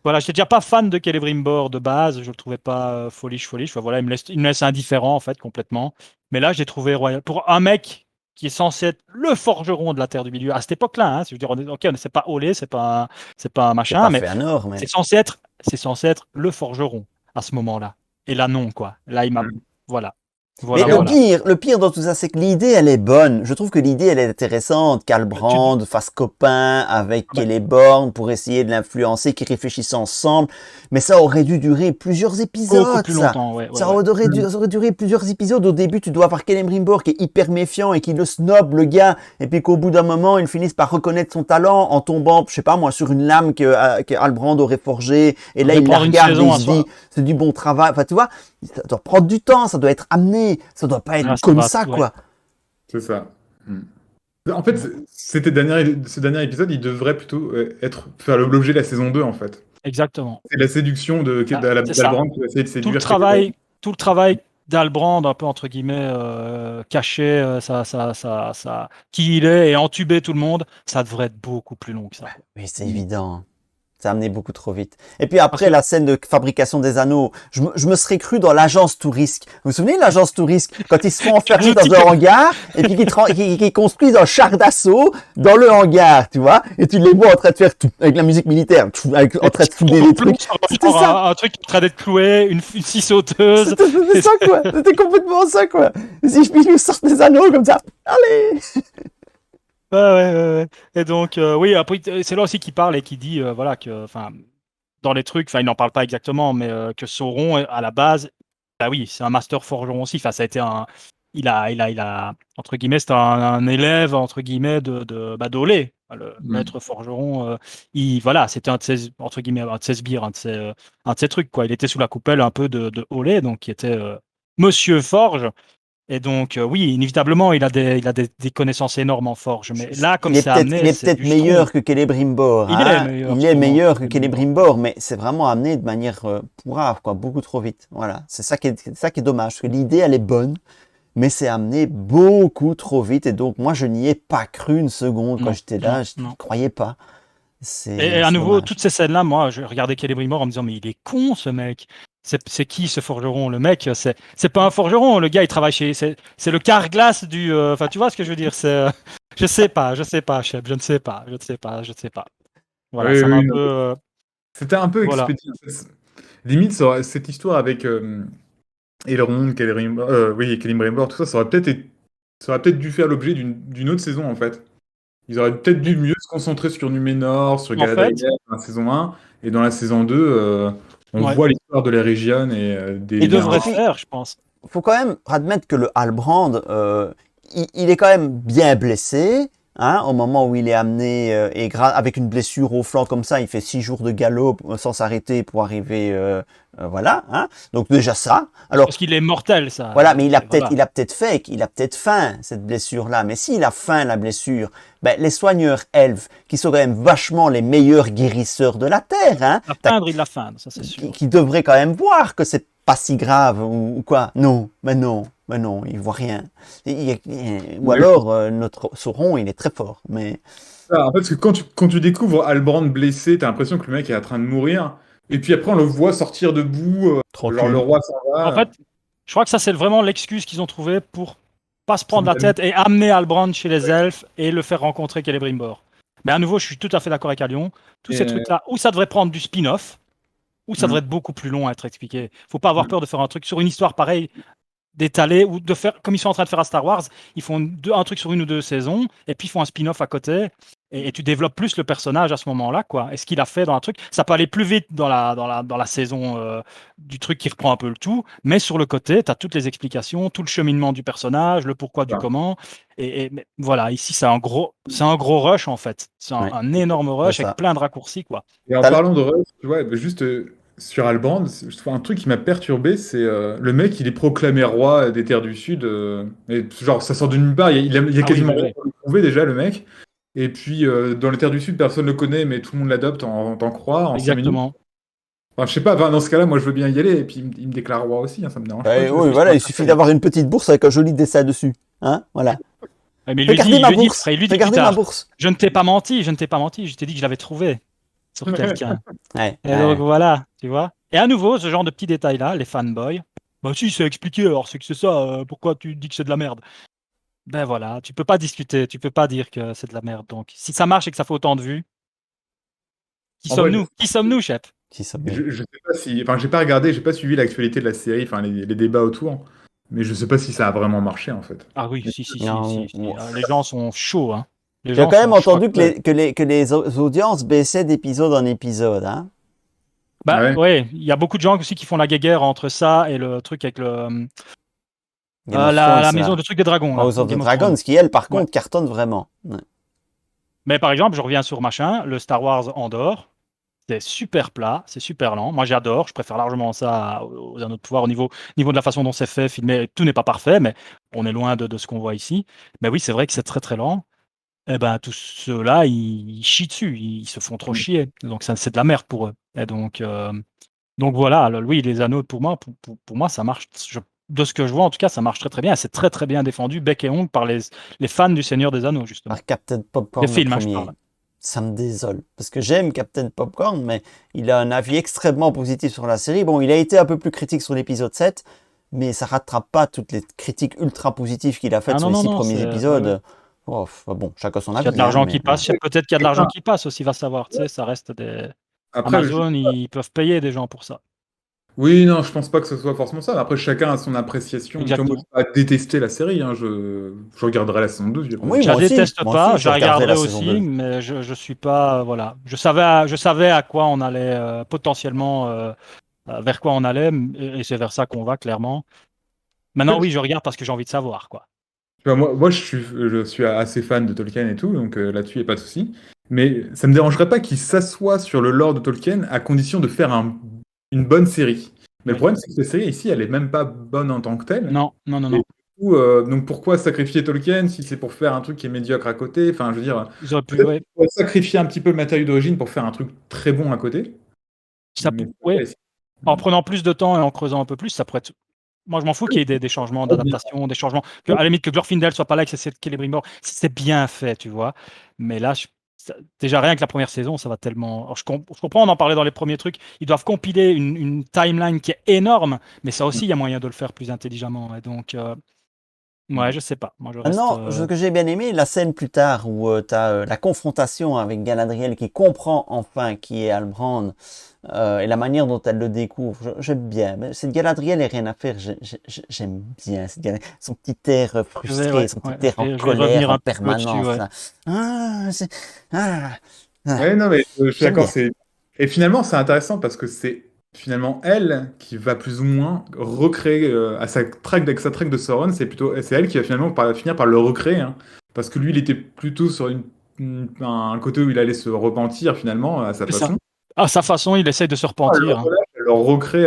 Voilà, j'étais déjà pas fan de Celebrimbor de base. Je le trouvais pas foliche. Enfin, voilà, il me laisse indifférent en fait complètement. Mais là, j'ai trouvé royal pour un mec qui est censé être le forgeron de la Terre du Milieu à cette époque-là. Hein, je veux dire, ok, c'est pas Olé, c'est pas un machin, pas mais Fëanor, mais c'est censé être le forgeron à ce moment-là. Et là, non, quoi. Là, il m'a. Voilà. Mais le pire dans tout ça, c'est que l'idée, elle est bonne. Je trouve que l'idée, elle est intéressante. Qu'Halbrand fasse copain avec Celeborn pour essayer de l'influencer, qu'ils réfléchissent ensemble. Mais ça aurait dû durer plusieurs épisodes. Beaucoup plus longtemps, ça aurait duré plusieurs épisodes. Au début, tu dois avoir Celebrimbor qui est hyper méfiant et qui le snob, le gars. Et puis qu'au bout d'un moment, ils finissent par reconnaître son talent en tombant, je sais pas moi, sur une lame que Halbrand aurait forgée. Et là, il la regarde et il se dit, c'est du bon travail. Enfin, tu vois, ça doit prendre du temps, ça doit être amené. Ça doit pas être comme ça, quoi. C'est ça. En fait, ce dernier épisode, il devrait plutôt faire l'objet de la saison 2, en fait. Exactement. C'est la séduction d'Halbrand qui va essayer de séduire. Tout le travail d'Halbrand, un peu entre guillemets, caché qui il est et entuber tout le monde, ça devrait être beaucoup plus long que ça. Oui, c'est évident. Ça a amené beaucoup trop vite. Et puis après, la scène de fabrication des anneaux, je me serais cru dans l'agence Tourisque. Vous vous souvenez de l'agence Tourisque? Quand ils se font enfermer dans un hangar, et puis qu'ils construisent un char d'assaut dans le hangar, tu vois, et tu les vois en train de faire tout, avec la musique militaire, en train de souder les trucs. C'était ça. Un truc en train d'être cloué, une scie sauteuse. C'était ça, quoi. C'était complètement ça, quoi. Si je sors des anneaux comme ça, allez! Ouais. Et donc, oui, après, c'est là aussi qu'il parle et qu'il dit, voilà, que, dans les trucs, il n'en parle pas exactement, mais que Sauron, à la base, bah oui, c'est un master forgeron aussi. Ça a été il a entre guillemets, c'est un élève entre guillemets d'Olé, le maître forgeron. Voilà, c'était un de ses entre guillemets, un de ses sbires, un de ses trucs quoi. Il était sous la coupelle un peu de Olé, donc qui était Monsieur Forge. Et donc oui, inévitablement, il a des connaissances énormes en forge. Mais là, comme c'est amené, il est c'est peut-être du meilleur strong. que Celebrimbor. Il est meilleur, Il est sûrement, meilleur que Celebrimbor. Celebrimbor, mais c'est vraiment amené de manière pourrave, quoi, beaucoup trop vite. Voilà, c'est ça qui est dommage, parce que l'idée, elle est bonne, mais c'est amené beaucoup trop vite. Et donc, moi, je n'y ai pas cru une seconde quand Non, j'étais là. non, Je n'y non. croyais pas. Et à C'est nouveau, dommage. toutes ces scènes-là, moi, je regardais Celebrimbor en me disant, mais il est con, ce mec. C'est qui ce forgeron? Le mec, c'est pas un forgeron. Le gars, il travaille c'est le Carglass du. Enfin, tu vois ce que je veux dire? Je sais pas, chef. Je ne sais pas, je ne sais pas, je ne sais pas. Voilà, Oui, ça m'a un oui, peu. non. C'était un peu Voilà. expédié. Limite, cette histoire avec Elrond, oui, Celebrimbor, tout ça, ça aurait peut-être dû faire l'objet d'une autre saison, en fait. Ils auraient peut-être dû mieux se concentrer sur Numénor, sur En Galadriel fait, dans la saison 1, et dans la saison 2, on ouais. voit l'histoire de l'Eregion et Il des devrait Et puis, faire, je pense. faut quand même admettre que le Halbrand, il est quand même bien blessé. Hein, au moment où il est amené avec une blessure au flanc comme ça, il fait 6 jours de galop sans s'arrêter pour arriver, voilà. Hein. Donc déjà ça. Alors Parce qu'il est mortel, ça. voilà, mais Voilà. il a peut-être faim cette blessure-là. Mais s'il a faim la blessure, ben les soigneurs elfes, qui sont quand même vachement les meilleurs guérisseurs de la terre, hein, La feindre, il la feindre, ça c'est sûr. qui devraient quand même voir que c'est pas si grave ou quoi. Non, il voit rien. Ou Oui. alors notre Sauron, il est très fort, mais En fait, parce que quand tu découvres Halbrand blessé, t'as l'impression que le mec est en train de mourir, et puis après on le voit sortir debout, genre le tranquille. roi s'en En va. fait, je crois que ça c'est vraiment l'excuse qu'ils ont trouvé pour pas se C'est prendre la de tête et amener Halbrand chez les elfes et le faire rencontrer Celebrimbor. Mais à nouveau, je suis tout à fait d'accord avec Alion. Tous ces Et, trucs-là, où ça devrait prendre du spin-off, ou ça devrait hum, être beaucoup plus long à être expliqué. Faut pas avoir hum. peur de faire un truc sur une histoire pareille, d'étaler ou de faire comme ils sont en train de faire à Star Wars. Ils font un truc sur une ou deux saisons et puis ils font un spin-off à côté et tu développes plus le personnage à ce moment-là, quoi. Et ce qu'il a fait dans un truc, ça peut aller plus vite dans la saison du truc qui reprend un peu le tout, mais sur le côté, tu as toutes les explications, tout le cheminement du personnage, le pourquoi du Enfin, comment. Mais voilà, ici c'est un gros rush en fait. C'est Ouais, un énorme c'est rush avec ça. plein de raccourcis, quoi. et en T'as le- parlant de Rush, tu vois, bah, juste sur Halbrand, je trouve un truc qui m'a perturbé, c'est le mec, il est proclamé roi des Terres du Sud, et genre ça sort de nulle part, il y a Ah oui, quasiment oui, rien oui. pour le prouver déjà, le mec. Et puis dans les Terres du Sud, personne ne le connaît, mais tout le monde l'adopte en tant que roi en 5 minutes. Exactement. Enfin, je sais pas, enfin, dans ce cas-là, moi je veux bien y aller, et puis il me déclare roi aussi, hein, ça me dérange pas qu'il fasse Oui, l'histoire voilà, il après. suffit d'avoir une petite bourse avec un joli dessin dessus. Hein, voilà. Ouais, mais Regardez ma il lui dit, bourse. après, il lui dit plus Regardez ma tard, bourse. je ne t'ai pas menti, je ne t'ai pas menti, je t'ai dit que je l'avais trouvé sur quelqu'un. Ouais, Et donc voilà, tu vois. Et à nouveau, ce genre de petits détails-là, les fanboys. Bah si, c'est expliqué, alors c'est que c'est ça, pourquoi tu dis que c'est de la merde? Ben voilà, tu peux pas discuter, tu peux pas dire que c'est de la merde. Donc, si ça marche et que ça fait autant de vues, qui En vrai, sommes-nous? Qui sommes-nous, chef? qui sommes-nous? je sais pas si. Enfin, j'ai pas regardé, j'ai pas suivi l'actualité de la série, enfin, les débats autour, mais je sais pas si ça a vraiment marché, en fait. Ah oui, si, si, si, Non, si, si. Les gens sont chauds, hein. Les j'ai gens quand même sont chauds. entendu que les audiences baissaient d'épisode en épisode. Hein. Ah Bah ouais? ouais, il y a beaucoup de gens aussi qui font la guéguerre entre ça et le truc avec Game of la Thrones, maison là. de trucs des dragons, là, House of the Game of Dragons, Thrones. qui elle, par Ouais. contre, cartonne vraiment. Ouais. Mais par exemple, je reviens sur machin, le Star Wars Andor. C'est super plat, c'est super lent. Moi, j'adore. Je préfère largement ça aux Anneaux de pouvoir au niveau de la façon dont c'est fait, filmé. Tout n'est pas parfait, mais on est loin de ce qu'on voit ici. Mais oui, c'est vrai que c'est très très lent. Et ben, tous ceux-là, ils chient dessus. Ils se font trop Mm. chier. Donc, ça, c'est de la merde pour eux. Et donc voilà. Alors, oui, les Anneaux, pour moi, ça marche. De ce que je vois, en tout cas, ça marche très très bien. C'est très très bien défendu, bec et ongle, par les fans du Seigneur des Anneaux, justement. Par Captain Les Popcorn, le films, hein, je premier. parle. Ça me désole. Parce que j'aime Captain Popcorn, mais il a un avis extrêmement positif sur la série. Bon, il a été un peu plus critique sur l'épisode 7, mais ça rattrape pas toutes les critiques ultra positives qu'il a faites Ah sur non, les non, 6 non, premiers ouais, ouais. épisodes. Oh, bon, chacun son Il y a de avis, hein, l'argent mais qui passe, peut-être qu'il y a de l'argent Ah, qui passe aussi, va savoir. Tu sais, ça reste des. après, Amazon, ils peuvent payer des gens pour ça. oui, non, je pense pas que ce soit forcément ça. Après, chacun a son appréciation. Tu vois, moi, Exactement. je vais pas détester la série, hein. Je regarderai la saison 2, je oui, Je la déteste moi pas, aussi, je je la regarderai regarderai la saison aussi, 2. mais je suis pas. Voilà. Je savais à quoi on allait, potentiellement, vers quoi on allait, et c'est vers ça qu'on va, clairement. Maintenant, oui, je regarde parce que j'ai envie de savoir, quoi. Tu vois, moi je suis assez fan de Tolkien et tout, donc là-dessus, il n'y a pas de souci. Mais ça me dérangerait pas qu'il s'assoie sur le lore de Tolkien à condition de faire une bonne série. Mais le Oui. problème, c'est que cette série ici, elle est même pas bonne en tant que telle. Non, non, non, Et non. du coup, donc pourquoi sacrifier Tolkien si c'est pour faire un truc qui est médiocre à côté? Enfin, je veux dire, Ils auraient pu, peut-être ouais. qu'il pourrait sacrifier un petit peu le matériau d'origine pour faire un truc très bon à côté. Ça, Mais c'est ouais. pas ici. En prenant plus de temps et en creusant un peu plus, ça pourrait être. Moi, je m'en fous qu'il y ait des changements d'adaptation, des changements. À la limite, que Glorfindel soit pas là, que c'est Celebrimbor, c'est bien fait, tu vois. Mais là, déjà rien que la première saison, ça va tellement. Alors, je comprends, on en parlait dans les premiers trucs. Ils doivent compiler une timeline qui est énorme, mais ça aussi, il y a moyen de le faire plus intelligemment. Et donc, ouais, je sais pas. Moi, je reste. Maintenant, ce que j'ai bien aimé, la scène plus tard où tu as la confrontation avec Galadriel qui comprend enfin qui est Halbrand et la manière dont elle le découvre, j'aime bien. Mais cette Galadriel n'a rien à faire, j'aime bien cette son petit air frustré, son petit air en je vais colère revenir en un petit peu dessus, permanence. ouais. Là. Ah, ah, Ouais, non, mais je suis j'aime d'accord. bien. Et finalement, c'est intéressant parce que c'est finalement elle qui va plus ou moins recréer avec sa traque de Sauron. C'est elle qui va finalement finir par le recréer, hein. Parce que lui, il était plutôt sur un côté où il allait se repentir finalement à sa C'est ça. façon. À sa façon, il essaye de se Elle le repentir, hein. relâche, elle le recrée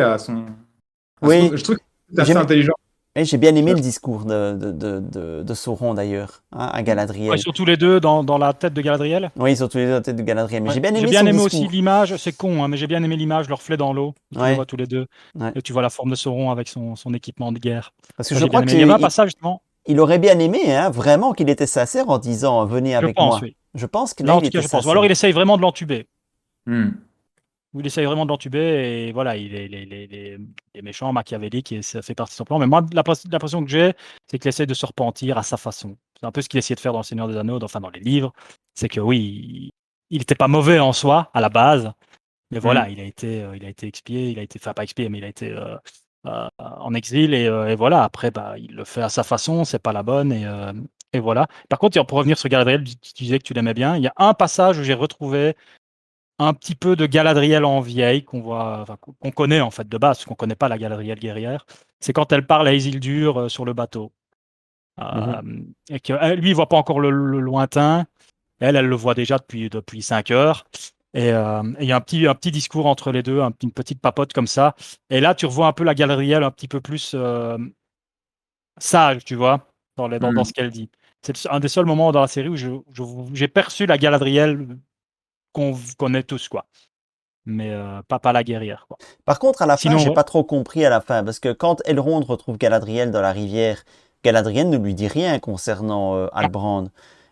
Oui, Je trouve que c'est j'ai assez intelligent. j'ai bien aimé le discours de Sauron d'ailleurs, hein, à Ouais, Galadriel. surtout les deux dans la tête de Galadriel. Oui, surtout les deux têtes de Galadriel. Mais Ouais. j'ai bien J'ai aimé bien son aimé aussi discours. l'image, c'est con, hein, mais j'ai bien aimé l'image, le reflet dans l'eau. Tu les Ouais, vois tous les deux. ouais. Et tu vois la forme de Sauron avec son équipement de guerre. Parce que Ça, je j'ai bien crois aimé. Il y avait un qu'il passage, justement, il aurait bien aimé, hein, vraiment qu'il était sincère en disant venez je avec pense, moi. oui. Je pense que là, Là, en il tout cas, était je pense. Ou alors, sincère. il essaye vraiment de l'entuber. Hmm. Ou il essaye vraiment de l'entuber et voilà, il est méchant, machiavélique et ça fait partie de son plan. Mais moi, l'impression que j'ai, c'est qu'il essaye de se repentir à sa façon. C'est un peu ce qu'il essayait de faire dans Le Seigneur des Anneaux, enfin dans les livres. C'est que oui, il n'était pas mauvais en soi, à la base. Mais voilà, Hmm. il a été expié, enfin pas expié, mais il a été en exil et voilà. Après, bah, il le fait à sa façon, c'est pas la bonne et voilà. Par contre, pour revenir sur Galadriel, tu disais que tu l'aimais bien. Il y a un passage où j'ai retrouvé un petit peu de Galadriel en vieille qu'on voit, enfin, qu'on connaît en fait de base, parce qu'on connaît pas la Galadriel guerrière. C'est quand elle parle à Isildur sur le bateau. Mhm. Et que lui, il voit pas encore le lointain. Elle le voit déjà depuis 5 heures. Et il y a un petit discours entre les deux, une petite papote comme ça. Et là, tu revois un peu la Galadriel un petit peu plus sage, tu vois, dans Hmm. ce qu'elle dit. C'est un des seuls moments dans la série où j'ai perçu la Galadriel qu'on connaît tous, quoi. Mais pas la guerrière, quoi. Par contre, à la fin, Sinon, j'ai ouais, pas trop compris à la fin, parce que quand Elrond retrouve Galadriel dans la rivière, Galadriel ne lui dit rien concernant non, Halbrand.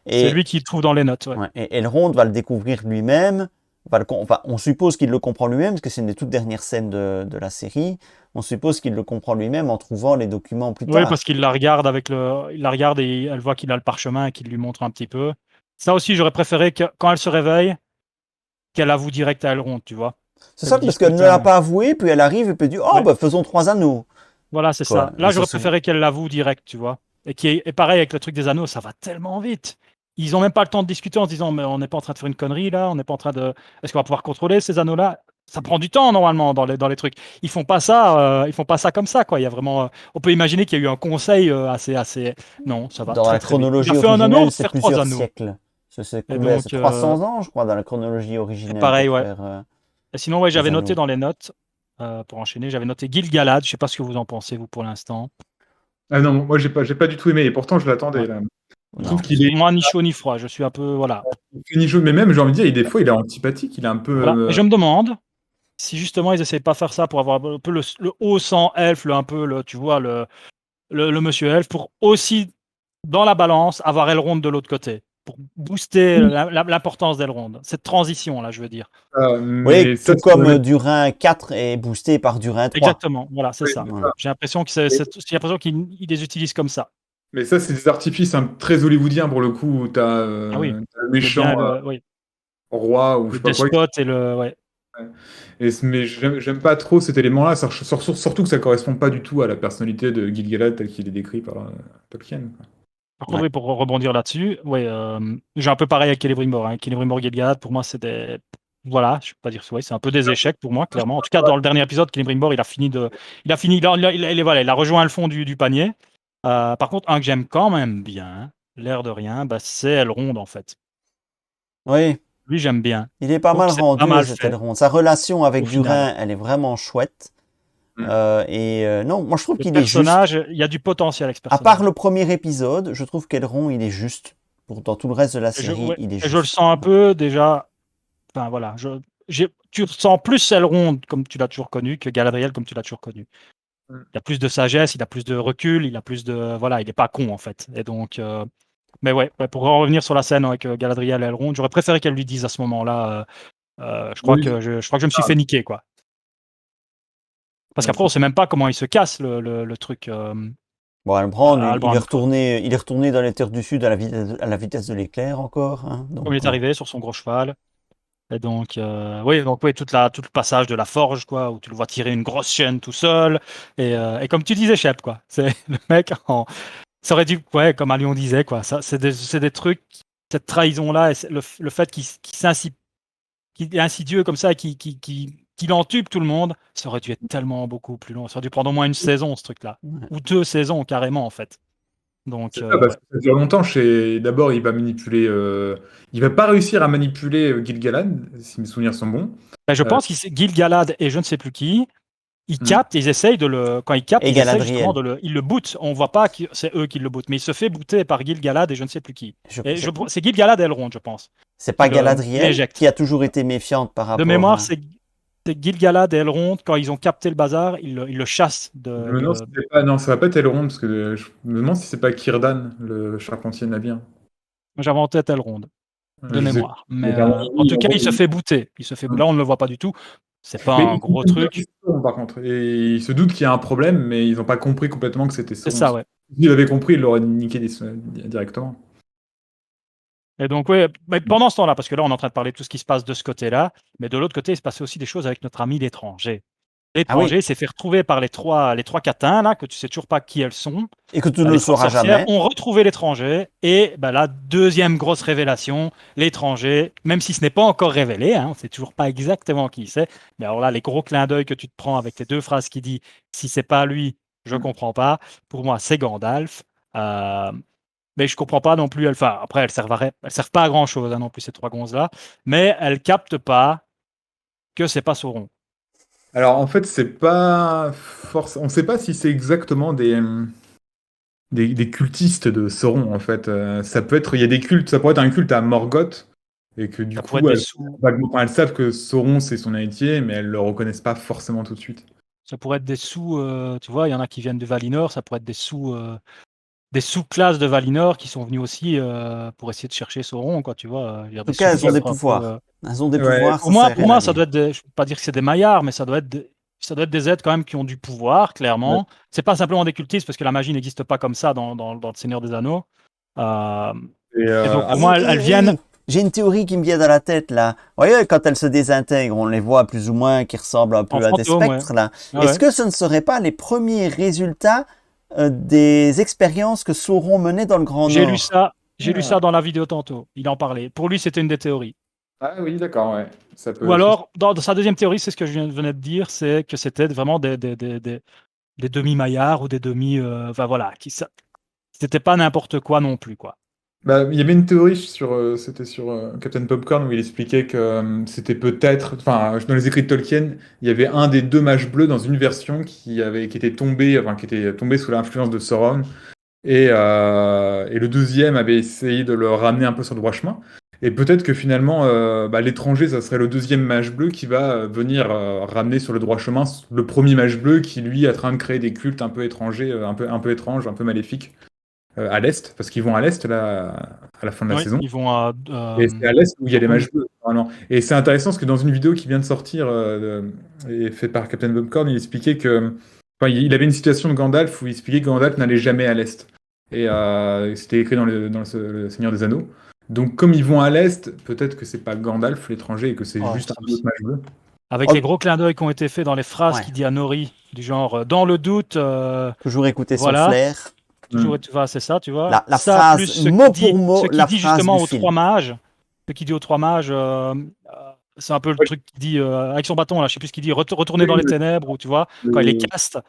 c'est Et, lui qui le trouve dans les notes, ouais. ouais, et Elrond va le découvrir lui-même. Enfin, on suppose qu'il le comprend lui-même, parce que c'est une des toutes dernières scènes de la série. On suppose qu'il le comprend lui-même en trouvant les documents plus Oui, tard. parce qu'il la regarde il la regarde et elle voit qu'il a le parchemin et qu'il lui montre un petit peu. Ça aussi, j'aurais préféré que quand elle se réveille, qu'elle avoue direct à Elrond, tu vois. C'est Qu'elle lui ça, dise parce qu'elle ne l'a putain. pas avoué, puis elle arrive et peut dire, oh, Ouais, bah, faisons 3 anneaux. voilà, c'est Quoi. ça. Ils Là, se j'aurais sont... préféré qu'elle l'avoue direct, tu vois. Et pareil avec le truc des anneaux, ça va tellement vite. Ils ont même pas le temps de discuter en se disant, mais on n'est pas en train de faire une connerie là, on n'est pas en train de. Est-ce qu'on va pouvoir contrôler ces anneaux-là? Ça prend du temps normalement dans les trucs. Ils font pas ça comme ça, quoi. Il y a vraiment. On peut imaginer qu'il y a eu un conseil assez. Non, ça va Dans la très très vite. Il a chronologie fait un anneau, on originelle, va c'est faire 3 plusieurs anneaux. siècles. Ça Et s'écoulait, c'est donc, 300 ans, je crois, dans la chronologie c'est originelle pareil, pour ouais. faire Et sinon, ouais, les j'avais noté anneaux. dans les notes, pour enchaîner, j'avais noté Gil-galad. Je sais pas ce que vous en pensez, vous, pour l'instant. Ah non, moi j'ai pas du tout aimé, et pourtant je l'attendais Ouais. là. Je trouve Non. qu'il est Moi, ni chaud ni froid. Je suis un peu. Voilà. ni chaud, mais même j'ai envie de dire, des fois il est antipathique, il est un peu. Voilà. Et je me demande si justement ils essaient pas faire ça pour avoir un peu le haut sang elfe, un peu tu vois, le monsieur elfe, pour aussi, dans la balance, avoir Elrond de l'autre côté. Pour booster l'importance d'Elrond. Cette transition, là, je veux dire. Oui, Mais ça, tout comme Durin 4 est boosté par Durin 3. Exactement. Voilà, c'est ouais, ça. Voilà. J'ai l'impression que j'ai l'impression qu'ils les utilisent comme ça. mais ça, c'est des artifices très hollywoodiens pour le coup, où Ah oui. t'as le Le bien, méchant oui. roi ou je Le sais pas quoi. despote et le. Ouais. Mais j'aime pas trop cet élément-là, surtout que ça correspond pas du tout à la personnalité de Gil-galad tel qu'il est décrit par Tolkien, quoi. Par contre, Ouais. oui, pour rebondir là-dessus, ouais, j'ai un peu pareil avec Celebrimbor. Celebrimbor Gil-galad, pour moi, c'était. voilà, je ne peux pas dire ouais, c'est un peu des échecs pour moi, clairement. En tout cas, dans le dernier épisode, Celebrimbor, il a rejoint le fond du panier. Par contre, un que j'aime quand même bien, l'air de rien, bah, c'est Elrond, en fait. Oui, Lui, j'aime bien. il est Je pas trouve mal que c'est pas rendu, mal cet fait, Elrond. Sa relation au avec final. Durin, elle est vraiment chouette. Mm. Non, moi je trouve Le qu'il est juste. personnage, il y a du potentiel avec ce À part personnage. le premier épisode, je trouve qu'Elrond, il est juste. Dans tout le reste de la série, Ouais, il est et je le juste. sens un peu déjà. Enfin voilà, tu ressens plus Elrond comme tu l'as toujours connu que Galadriel comme tu l'as toujours connu. Mm. Il a plus de sagesse, il a plus de recul, il a plus de voilà, il est pas con en fait. Et donc, mais ouais, pour en revenir sur la scène avec Galadriel et Elrond, j'aurais préféré qu'elle lui dise à ce moment-là. Je crois Oui, que je me suis fait niquer quoi. Parce qu'après on sait même pas comment il se casse le truc. Bon, Albrand, Halbrand, quoi. il est retourné dans les terres du Sud à la vitesse de l'éclair encore. Hein, Comme il est arrivé sur son gros cheval. Et donc, oui, tout le passage de la forge, quoi, où tu le vois tirer une grosse chaîne tout seul. Et comme tu disais, Shep, quoi, c'est le mec ça aurait dû, ouais, comme Alion disait, quoi, ça, c'est des trucs, cette trahison-là, et le fait qu'il est insidieux comme ça, qu'il entube tout le monde, ça aurait dû être tellement beaucoup plus long. Ça aurait dû prendre au moins une saison, ce truc-là. Ouais. Ou 2 saisons, carrément, en fait. Donc, c'est ça, parce ouais. que ça dure longtemps. D'abord, il va manipuler. Il va pas réussir à manipuler Gil-galad, si mes souvenirs sont bons. Ben, je Euh, pense qu'il Gil-galad et je ne sais plus qui, ils hmm. captent, ils essayent de le. Quand ils captent, Et ils essayent justement Galadriel. ils le bootent. On voit pas que c'est eux qui le bootent, mais il se fait booter par Gil-galad et je ne sais plus qui. C'est Gil-galad et Elrond, je pense, C'est qui pas Galadriel l'éjectent. qui a toujours été méfiante par De rapport mémoire, à. c'est Gil-galad et Elrond, quand ils ont capté le bazar, ils le chassent Je me demande si c'est pas, non, ça va pas être Elrond, parce que je me demande si c'est pas Círdan, le charpentier nabien. J'avais en tête Elrond, de Je sais mémoire. pas. Mais Mais en tout en cas, gros, il se fait booter. Là, on ne le voit pas du tout. C'est pas mais un ils gros comprennent bien que truc. c'est Sauron, par contre. Et ils se doutent qu'il y a un problème, mais ils n'ont pas compris complètement que c'était C'est Sauron. ça, ouais. S'ils l'avaient compris, ils l'auraient niqué directement. Et donc, oui, mais pendant ce temps-là, parce que là, on est en train de parler de tout ce qui se passe de ce côté-là, mais de l'autre côté, il se passait aussi des choses avec notre ami l'étranger. Ah oui, L'étranger s'est fait retrouver par les trois catins, là, que tu sais toujours pas qui elles sont. et que tu ne Les le trois sauras sorcières jamais. ont retrouvé l'étranger. Et ben, la deuxième grosse révélation, l'étranger, même si ce n'est pas encore révélé, hein, on ne sait toujours pas exactement qui c'est. Mais alors là, les gros clins d'œil que tu te prends avec les deux phrases qui dit si c'est pas lui, je comprends pas. Pour moi, c'est Gandalf. Mais je comprends pas non plus. Enfin, après, elles servent pas à grand chose hein, non plus ces trois gonzes là. Mais elles captent pas que c'est pas Sauron. Alors, en fait, c'est pas force. On sait pas si c'est exactement des cultistes de Sauron, en fait. Ça peut être, il y a des cultes, ça pourrait être un culte à Morgoth, et que du Ça pourrait être coup, des sous. elles savent que Sauron, c'est son héritier, mais elles le reconnaissent pas forcément tout de suite. Ça pourrait être des sous. Tu vois, il y en a qui viennent de Valinor. Ça pourrait être des sous-classes de Valinor qui sont venus aussi pour essayer de chercher Sauron, quoi. Tu vois, il y a En des tout cas, elles ont des sous-filtres un peu. pouvoirs. Elles ont des Ouais. pouvoirs, ça sert Pour rien à moi, ça dire. doit être je ne veux pas dire que c'est des maillards, mais ça doit être des êtres quand même qui ont du pouvoir, clairement. C'est pas simplement des cultistes parce que la magie n'existe pas comme ça dans le Seigneur des Anneaux. Euh, Et, et donc pour Oui, moi, oui, elles oui. viennent. J'ai une théorie qui me vient dans la tête là. Vous voyez, quand elles se désintègrent, on les voit plus ou moins qui ressemblent un peu En à des fantôme, ouais. spectres là. Ah Est-ce ouais. que ce ne seraient pas les premiers résultats des expériences que Sauron menait dans le Grand J'ai lu Nord? ça. J'ai lu Ah. ça dans la vidéo tantôt. Il en parlait. Pour lui, c'était une des théories. Ah oui, d'accord, ouais. Ça peut Ou être. alors, dans sa deuxième théorie, c'est ce que je venais de dire, c'est que c'était vraiment des demi-maillards ou des demi. Enfin voilà, c'était pas n'importe quoi non plus, quoi. Bah, il y avait une théorie c'était sur Captain Popcorn où il expliquait que c'était peut-être, enfin, dans les écrits de Tolkien, il y avait un des deux mages bleus dans une version qui était tombé, enfin, qui était tombé sous l'influence de Sauron, et le deuxième avait essayé de le ramener un peu sur le droit chemin. Et peut-être que finalement, l'étranger, ça serait le deuxième mage bleu qui va venir ramener sur le droit chemin le premier mage bleu qui, lui, est en train de créer des cultes un peu étrangers, un peu étranges, un peu maléfiques à l'est, parce qu'ils vont à l'est là, à la fin de la Oui, saison. ils vont à. Et c'est à l'est où il y a les oui. mages bleus, normalement. Et c'est intéressant parce que dans une vidéo qui vient de sortir, et faite par Captain Popcorn, il expliquait que. Enfin, il avait une citation de Gandalf où il expliquait que Gandalf n'allait jamais à l'est. Et c'était écrit dans le Seigneur des Anneaux. Donc, comme ils vont à l'est, peut-être que c'est pas Gandalf l'étranger et que c'est Oh, juste c'est un autre mage bleu. avec Oh, les gros clins d'œil qui ont été faits dans les phrases ouais. qu'il dit à Nori, du genre dans le doute, Toujours écouter son voilà, flair. toujours, tu vois, c'est ça, tu vois. La Ça, phrase, plus ce mot qu'il dit, pour mot, ce qu'il la dit phrase justement du aux film. trois mages, ce qu'il dit aux trois mages, C'est un peu le Oui. truc qui dit, avec son bâton, là, je sais plus ce qu'il dit, retourner dans les ténèbres, ou tu vois, quand il les caste. Non,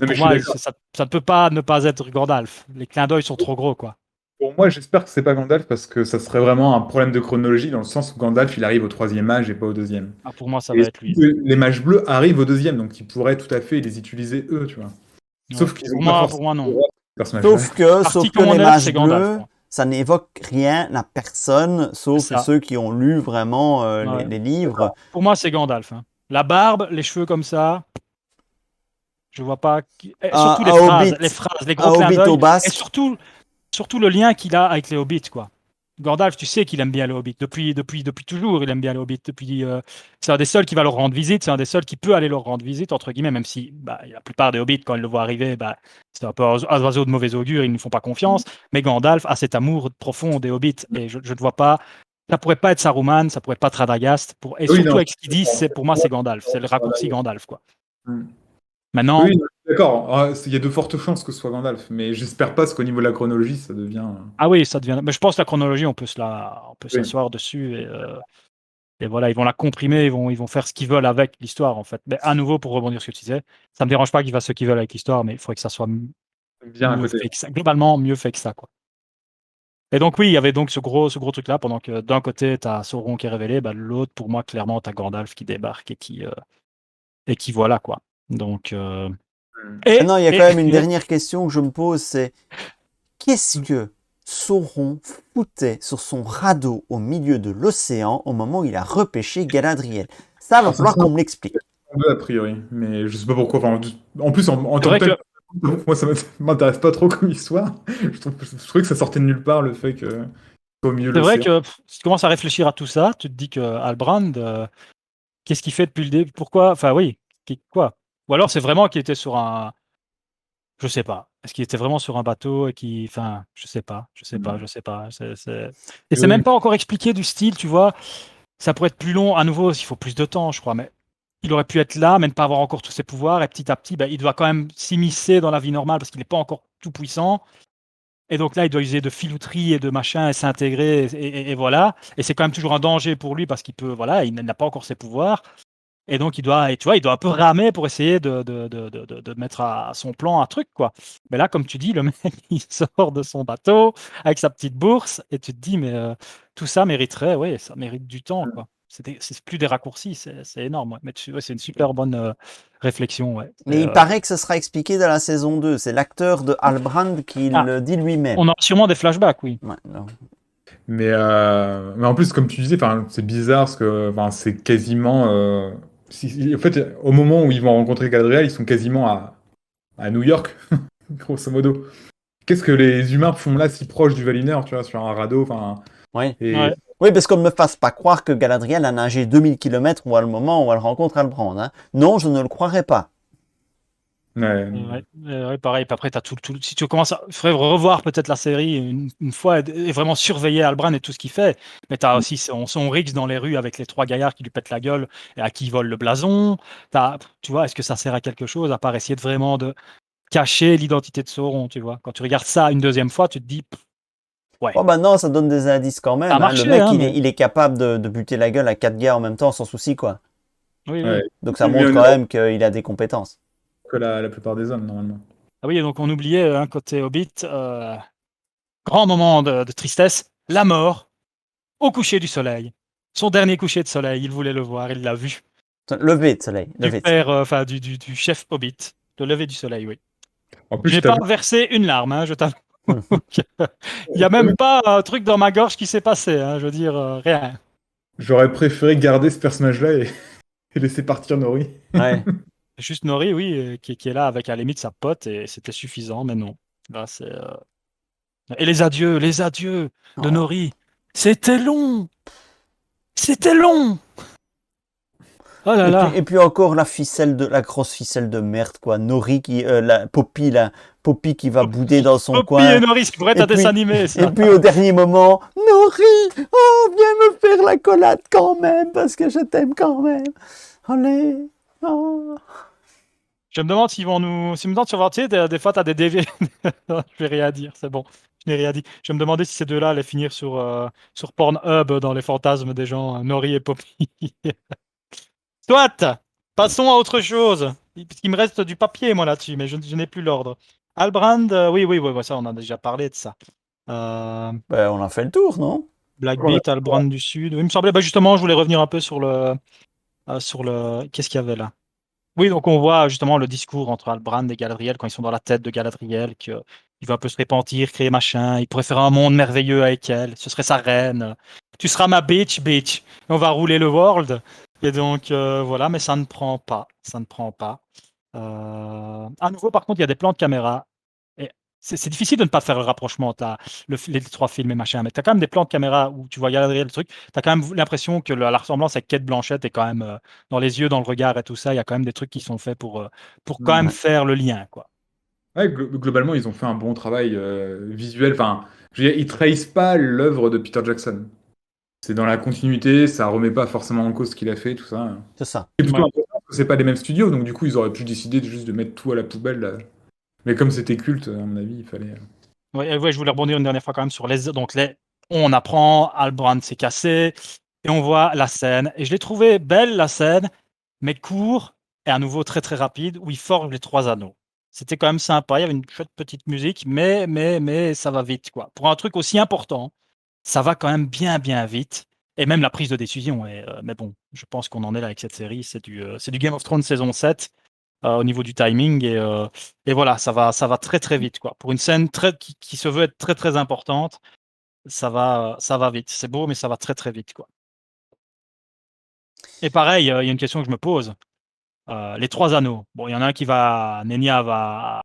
mais Pour je suis moi, d'accord. ça ne peut pas ne pas être Gandalf. Les clins d'œil sont trop gros, quoi. Pour moi, j'espère que c'est pas Gandalf parce que ça serait vraiment un problème de chronologie dans le sens où Gandalf, il arrive au troisième âge et pas au deuxième. Ah, pour moi, ça Et va être surtout lui. que les mages bleus arrivent au deuxième, donc ils pourraient tout à fait les utiliser eux, tu vois. Ouais. Sauf qu'ils n'ont pas Pour forcément moi, le non. droit, ces personnages-là. Parti Sauf que comme les on est, mages c'est Gandalf, bleus, moi. ça n'évoque rien à personne, C'est sauf ça. ceux qui ont lu vraiment Ouais. les livres. Pour moi, c'est Gandalf. Hein. La barbe, les cheveux comme ça, je vois pas. Et Un, surtout un hobbit, les phrases, les un gros clins hobbit au d'œil, et basque. surtout le lien qu'il a avec les hobbits, quoi. Gandalf, tu sais qu'il aime bien les hobbits. Depuis toujours, il aime bien les hobbits. C'est un des seuls qui va leur rendre visite. C'est un des seuls qui peut aller leur rendre visite, entre guillemets, même si bah, la plupart des hobbits, quand ils le voient arriver, bah, c'est un peu un oiseau de mauvais augure, ils ne font pas confiance. Mais Gandalf a cet amour profond des hobbits. Et je ne vois pas. Ça pourrait pas être Saruman, ça pourrait pas être Radagast. Et Oui, surtout non, avec ce qu'il dit, pour moi, c'est Gandalf. C'est le raccourci Gandalf, quoi. Hmm. Maintenant, Oui, non, je suis d'accord. Ah, il y a de fortes chances que ce soit Gandalf, mais j'espère pas parce qu'au niveau de la chronologie, ça devient. ah oui, ça devient. Mais je pense que la chronologie, on peut Oui. s'asseoir dessus et voilà, ils vont la comprimer, ils vont faire ce qu'ils veulent avec l'histoire, en fait. Mais à nouveau, pour rebondir sur ce que tu disais, ça me dérange pas qu'ils fassent ce qu'ils veulent avec l'histoire, mais il faudrait que ça soit Bien à mieux côté. fait que ça. Globalement, mieux fait que ça, quoi. Et donc, oui, il y avait donc ce gros truc-là, pendant que d'un côté, tu as Sauron qui est révélé, bah, de l'autre, pour moi, clairement, tu as Gandalf qui débarque et qui voilà, quoi. Donc, Hmm. Maintenant, il y a quand même une dernière question que je me pose, c'est qu'est-ce que Sauron foutait sur son radeau au milieu de l'océan au moment où il a repêché Galadriel? Ça va Ah, ça, falloir qu'on me l'explique. a priori, mais je sais pas pourquoi. Enfin, en plus, en C'est tant que vrai tel, que moi, ça m'intéresse pas trop comme histoire. Je trouvais que ça sortait de nulle part le fait que au milieu de c'est vrai l'océan. que si tu commences à réfléchir à tout ça, tu te dis que Halbrand, qu'est-ce qu'il fait depuis le début? Pourquoi? Enfin, oui, quoi? Ou alors c'est vraiment qu'il était sur un. Je sais pas. Est-ce qu'il était vraiment sur un bateau et qui. Enfin, je sais pas. Hmm. Je sais pas. Et c'est même pas encore expliqué du style, tu vois. Ça pourrait être plus long. À nouveau, il faut plus de temps, je crois. Mais il aurait pu être là, mais ne pas avoir encore tous ses pouvoirs. Et petit à petit, il doit quand même s'immiscer dans la vie normale parce qu'il n'est pas encore tout puissant. Et donc là, il doit user de filouterie et de machin et s'intégrer. Et voilà. Et c'est quand même toujours un danger pour lui parce qu'il peut. Voilà, il n'a pas encore ses pouvoirs. Et donc, tu vois, il doit un peu ramer pour essayer de mettre à son plan un truc, quoi. Mais là, comme tu dis, le mec, il sort de son bateau avec sa petite bourse et tu te dis, mais tout ça mériterait, ouais, ça mérite du temps, quoi. C'est plus des raccourcis, c'est énorme. Ouais. Mais c'est une super bonne réflexion, ouais. Mais il paraît que ce sera expliqué dans la saison 2. C'est l'acteur de Halbrand qui Ah, le dit lui-même. on aura sûrement des flashbacks, oui. Ouais, non. Mais en plus, comme tu disais, c'est bizarre parce que c'est quasiment. En fait, au moment où ils vont rencontrer Galadriel, ils sont quasiment à New York, grosso modo. Qu'est-ce que les humains font là si proches du Valinor, tu vois, sur un radeau, Oui. et Ouais. Oui, parce qu'on ne me fasse pas croire que Galadriel a nagé 2000 km au moment où elle rencontre Halbrand. Hein. Non, je ne le croirais pas. ouais. Ouais, pareil. Puis après, si tu commences il faudrait revoir peut-être la série une fois et vraiment surveiller Halbrand et tout ce qu'il fait. Mais tu as aussi son Rix dans les rues avec les trois gaillards qui lui pètent la gueule et à qui ils volent le blason. Tu vois, est-ce que ça sert à quelque chose à part essayer de vraiment de cacher l'identité de Sauron, tu vois? Quand tu regardes ça une deuxième fois, tu te dis, ouais, Oh bah non, ça donne des indices quand ça a même. Hein. Le marché, mec, hein, il est capable de buter la gueule à 4 gars en même temps sans souci, quoi. oui, Ouais. oui. Donc ça Il est montre mieux quand en Europe même qu'il a des compétences. que la plupart des hommes, normalement. Ah oui, et donc on oubliait un côté Hobbit, grand moment de tristesse, la mort au coucher du soleil. Son dernier coucher de soleil, il voulait le voir, il l'a vu. Levé de soleil, Du levé de soleil. père, enfin du chef Hobbit, le lever du soleil, oui. En Je plus, n'ai je pas t'avoue, versé une larme, hein, je t'avoue. Hum. Il n'y a même pas un truc dans ma gorge qui s'est passé, hein, je veux dire, rien. j'aurais préféré garder ce personnage-là et laisser partir Nori. Ouais. Juste Nori, oui, qui est là avec à la limite sa pote, et c'était suffisant, mais non. Là, Et les adieux de Oh. Nori. C'était long! C'était long! Oh là là! Et puis encore la grosse ficelle de merde, quoi. Nori la Poppy qui va bouder dans son Poppy et coin. Nori, ça pourrait être Et un dessin puis, animé, et ça. puis au dernier moment, Nori, oh, viens me faire la collade quand même, parce que je t'aime quand même. Allez. Oh. Je me demande s'ils vont nous. Si me demande sur Vortier, des fois, t'as des déviés. Je vais rien dire, c'est bon. Je n'ai rien dit. Je me demandais si ces deux-là allaient finir sur Pornhub dans les fantasmes des gens, Nori et Poppy. Soit, passons à autre chose. Parce qu'il me reste du papier, moi, là-dessus, mais je n'ai plus l'ordre. Albrand, oui, ça, on a déjà parlé de ça. Ben, on a fait le tour, non? Blackbeat, Albrand du Sud. Oui, il me semblait, justement, je voulais revenir un peu sur le. Qu'est-ce qu'il y avait là? Oui, donc on voit justement le discours entre Albrand et Galadriel quand ils sont dans la tête de Galadriel, qu'il va un peu se repentir, créer machin. Il pourrait faire un monde merveilleux avec elle. Ce serait sa reine. Tu seras ma bitch, bitch. Et on va rouler le world. Et donc voilà, mais ça ne prend pas. Ça ne prend pas. À nouveau, par contre, il y a des plans de caméra. Et c'est difficile de ne pas faire le rapprochement. Tu as les trois films et machin, mais tu as quand même des plans de caméra où tu vois Galadriel, le truc. Tu as quand même l'impression que la ressemblance avec Cate Blanchett est quand même dans les yeux, dans le regard et tout ça. Il y a quand même des trucs qui sont faits pour quand même faire le lien, quoi. Ouais, globalement, ils ont fait un bon travail visuel. Enfin, je veux dire, ils trahissent pas l'œuvre de Peter Jackson. C'est dans la continuité, ça remet pas forcément en cause ce qu'il a fait, tout ça. C'est ça. C'est plutôt Ouais. important parce que c'est pas les mêmes studios, donc du coup, ils auraient pu décider juste de mettre tout à la poubelle, là. Mais comme c'était culte, à mon avis, il fallait. Ouais, je voulais rebondir une dernière fois quand même sur on apprend, Albrand s'est cassé, et on voit la scène. Et je l'ai trouvé belle, la scène, mais court, et à nouveau très très rapide, où il forge les trois anneaux. C'était quand même sympa, il y avait une chouette petite musique, mais ça va vite, quoi. Pour un truc aussi important, ça va quand même bien, bien vite. Et même la prise de décision. Mais bon, je pense qu'on en est là avec cette série. C'est du Game of Thrones saison 7 au niveau du timing. Et voilà, ça va très, très vite, quoi. Pour une scène qui se veut être très, très importante, ça va vite. C'est beau, mais ça va très, très vite, quoi. Et pareil, il y a une question que je me pose. Les trois anneaux. Bon, il y en a un qui va. Nenya va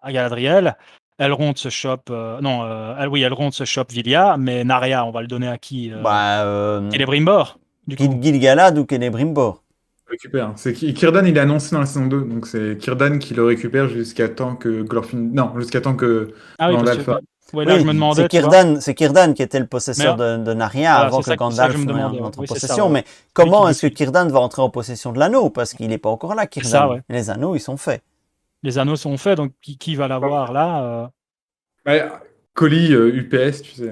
à Galadriel. Elrond se chope. Non, Elrond se chope Vilya, mais Narya, on va le donner à qui Bah, Celebrimbor, du coup. Gil-galad ou Celebrimbor. Récupère. C'est Círdan, il est annoncé dans la saison 2, donc c'est Círdan qui le récupère jusqu'à temps que Glorfindel. Non, jusqu'à temps que Ah oui, parce Gandalf. que ouais, là, je me Oui, demandais, c'est tu vois. Círdan qui était le possesseur Mais de Narnia voilà, avant c'est que ça, c'est ça que Gandalf je me demandais. entre en Oui, c'est ça, possession. ouais. Mais Lui comment qui est-ce que décide. Círdan va entrer en possession de l'anneau? Parce qu'il n'est pas encore là, C'est ça, Círdan. ouais. Les anneaux, ils sont faits. Les anneaux sont faits, donc qui va l'avoir là Ouais, colis UPS, tu sais.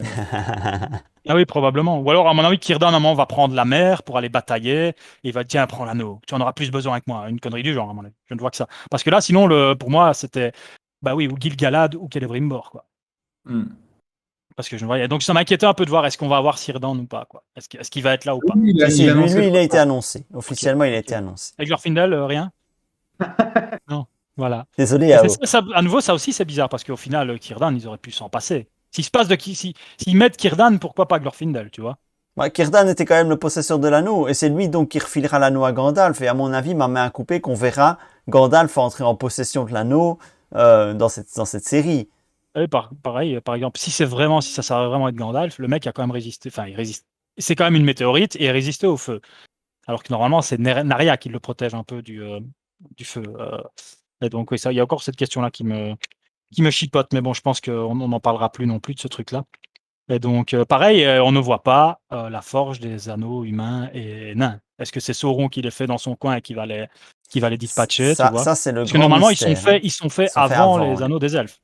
Ah oui, probablement. Ou alors, à mon avis, Círdan, à un moment, va prendre la mer pour aller batailler. Et il va dire, tiens, prends l'anneau. Tu en auras plus besoin avec moi. Une connerie du genre, à mon avis. Je ne vois que ça. Parce que là, sinon, pour moi, c'était, bah oui, ou Gil-galad ou Celebrimbor, quoi. Hmm. Parce que je ne voyais. Donc, ça m'inquiétait un peu de voir est-ce qu'on va avoir Círdan ou pas, quoi. Est-ce qu'il va être là ou pas? Oui, Si, si, il a lui, annoncé. lui, il a été annoncé. Ok, Officiellement, il a ok. été annoncé. Avec Glorfindel, rien? Non. Voilà. Désolé, Mais Ao. à nouveau, ça aussi, c'est bizarre parce qu'au final, Círdan, ils auraient pu s'en passer. S'ils mettent Círdan, pourquoi pas Glorfindel, tu vois? Ouais, Círdan était quand même le possesseur de l'anneau, et c'est lui donc qui refilera l'anneau à Gandalf. Et à mon avis, ma main à couper qu'on verra Gandalf entrer en possession de l'anneau dans cette série. Et pareil, par exemple, si ça servait vraiment à être Gandalf, le mec a quand même résisté. Enfin, il résiste. C'est quand même une météorite et il résistait au feu. Alors que normalement, c'est Narya qui le protège un peu du feu. Et donc, oui, il y a encore cette question-là qui me chipote. Mais bon, je pense qu'on n'en parlera plus non plus de ce truc-là. Et donc, pareil, on ne voit pas la forge des anneaux humains et nains. Est-ce que c'est Sauron qui les fait dans son coin et qui va les dispatcher, tu vois? Ça c'est le Parce que grand normalement, mystère. Hein. ils sont faits Ils sont faits avant avant, les ouais. anneaux des elfes.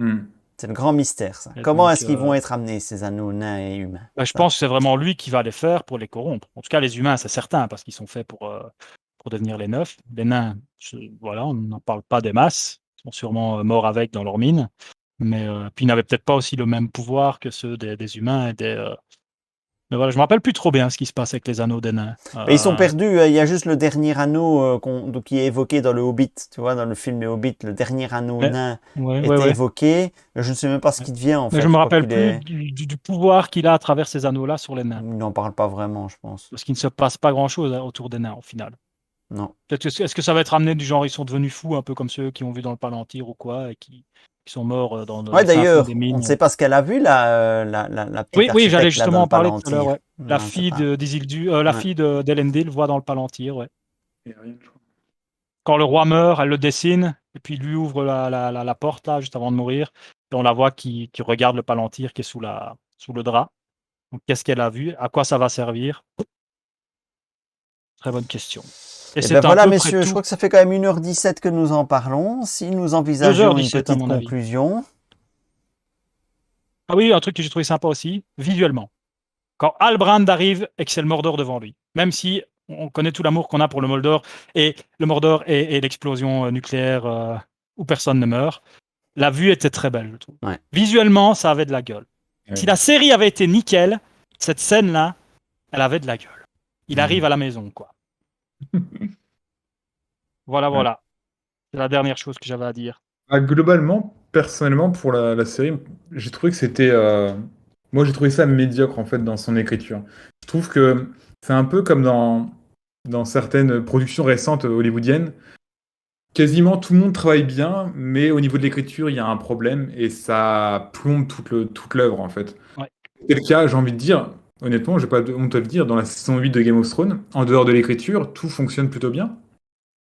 Hmm. C'est le grand mystère, ça. Et Comment donc, est-ce qu'ils vont être amenés, ces anneaux nains et humains? bah, je Ça. pense que c'est vraiment lui qui va les faire pour les corrompre. En tout cas, les humains, c'est certain, parce qu'ils sont faits pour devenir les neufs. Les nains, voilà, on n'en parle pas des masses. Ils sont sûrement morts avec dans leur mine. Mais puis ils n'avaient peut-être pas aussi le même pouvoir que ceux des humains. Mais voilà, je me rappelle plus trop bien ce qui se passe avec les anneaux des nains. Mais ils sont perdus. Il y a juste le dernier anneau donc, qui est évoqué dans le Hobbit. Tu vois, dans le film Le Hobbit, le dernier anneau Mais- nain ouais, était ouais, ouais. évoqué. Je ne sais même pas ce qu'il devient, en Mais fait. je me Je crois rappelle qu'il plus est... du pouvoir qu'il a à travers ces anneaux-là sur les nains. Il n'en parle pas vraiment, je pense. Parce qu'il ne se passe pas grand-chose autour des nains, au final. Non. Est-ce que ça va être amené du genre, ils sont devenus fous, un peu comme ceux qui ont vu dans le Palantir ou quoi, et qui sont morts dans Ouais, le fin fond d'ailleurs, des on ne mines. sait pas ce qu'elle a vu, la petite Oui, j'allais architecte là dans justement le en parler tout à l'heure. Palantir. Ouais. Non, La on ne sait fille pas. d'Isildur, Ouais. fille d'Elendil voit dans le Palantir. Ouais. Et rien, je crois. Quand le roi meurt, elle le dessine, et puis il lui ouvre la porte là, juste avant de mourir, et on la voit qui regarde le Palantir qui est sous le drap. Donc, qu'est-ce qu'elle a vu? À quoi ça va servir? Très bonne question. Et Et c'est ben à voilà, peu près messieurs, je tout. crois que ça fait quand même 1h17 que nous en parlons. Si nous envisagions une 2h17 à petite mon avis. conclusion. Ah oui, un truc que j'ai trouvé sympa aussi, visuellement. Quand Halbrand arrive et que c'est le Mordor devant lui, même si on connaît tout l'amour qu'on a pour le Mordor et l'explosion nucléaire où personne ne meurt, la vue était très belle, je trouve. Ouais. Visuellement, ça avait de la gueule. Ouais. Si la série avait été nickel, cette scène-là, elle avait de la gueule. Il arrive à la maison, quoi. Voilà. C'est la dernière chose que j'avais à dire. Globalement, personnellement, pour la série, j'ai trouvé que c'était. Moi, j'ai trouvé ça médiocre, en fait, dans son écriture. Je trouve que c'est un peu comme dans certaines productions récentes hollywoodiennes. Quasiment tout le monde travaille bien, mais au niveau de l'écriture, il y a un problème et ça plombe toute l'œuvre, en fait. Ouais. C'est le cas, j'ai envie de dire, honnêtement, j'ai pas honte de le dire, dans la saison 8 de Game of Thrones, en dehors de l'écriture, tout fonctionne plutôt bien.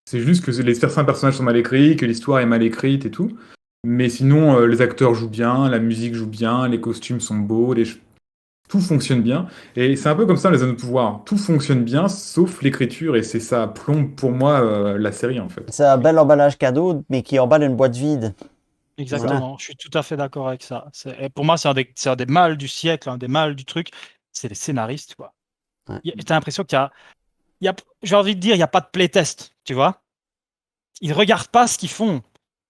C'est juste que certains personnages sont mal écrits, que l'histoire est mal écrite et tout. Mais sinon, les acteurs jouent bien, la musique joue bien, les costumes sont beaux, tout fonctionne bien. Et c'est un peu comme ça les Anneaux de pouvoir. Tout fonctionne bien, sauf l'écriture, et c'est ça plombe pour moi la série en fait. C'est un bel emballage cadeau, mais qui emballe une boîte vide. Exactement, je suis tout à fait d'accord avec ça. Et pour moi, c'est un des mâles du siècle, un des mâles du truc, c'est les scénaristes, quoi. Ouais. T'as l'impression j'ai envie de dire, il n'y a pas de playtest, tu vois. Ils regardent pas ce qu'ils font.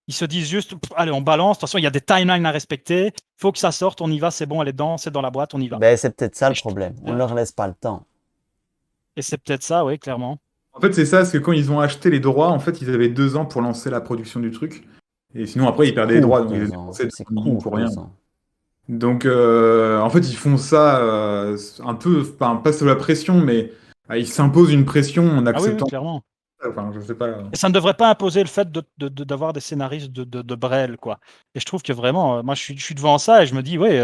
Ils se disent juste, allez, on balance. De toute façon, il y a des timelines à respecter. Il faut que ça sorte, on y va, c'est bon, elle est dedans, c'est dans la boîte, on y va. Ben, c'est peut-être ça le Et problème. On ne leur laisse pas le temps. Et c'est peut-être ça, oui, clairement. En fait, c'est ça, c'est que quand ils ont acheté les droits, en fait, ils avaient 2 ans pour lancer la production du truc. Et sinon, après, ils perdaient les droits, donc ils étaient dépensés C'est 2 millions court, pour rien. 2 ans. Donc, en fait, ils font ça un peu, enfin, pas sous la pression, mais ils s'imposent une pression en Ah oui, acceptant. clairement. Enfin, je sais pas. Et ça ne devrait pas imposer le fait d'avoir des scénaristes de Brel, quoi. Et je trouve que vraiment, moi, je suis devant ça et je me dis, ouais,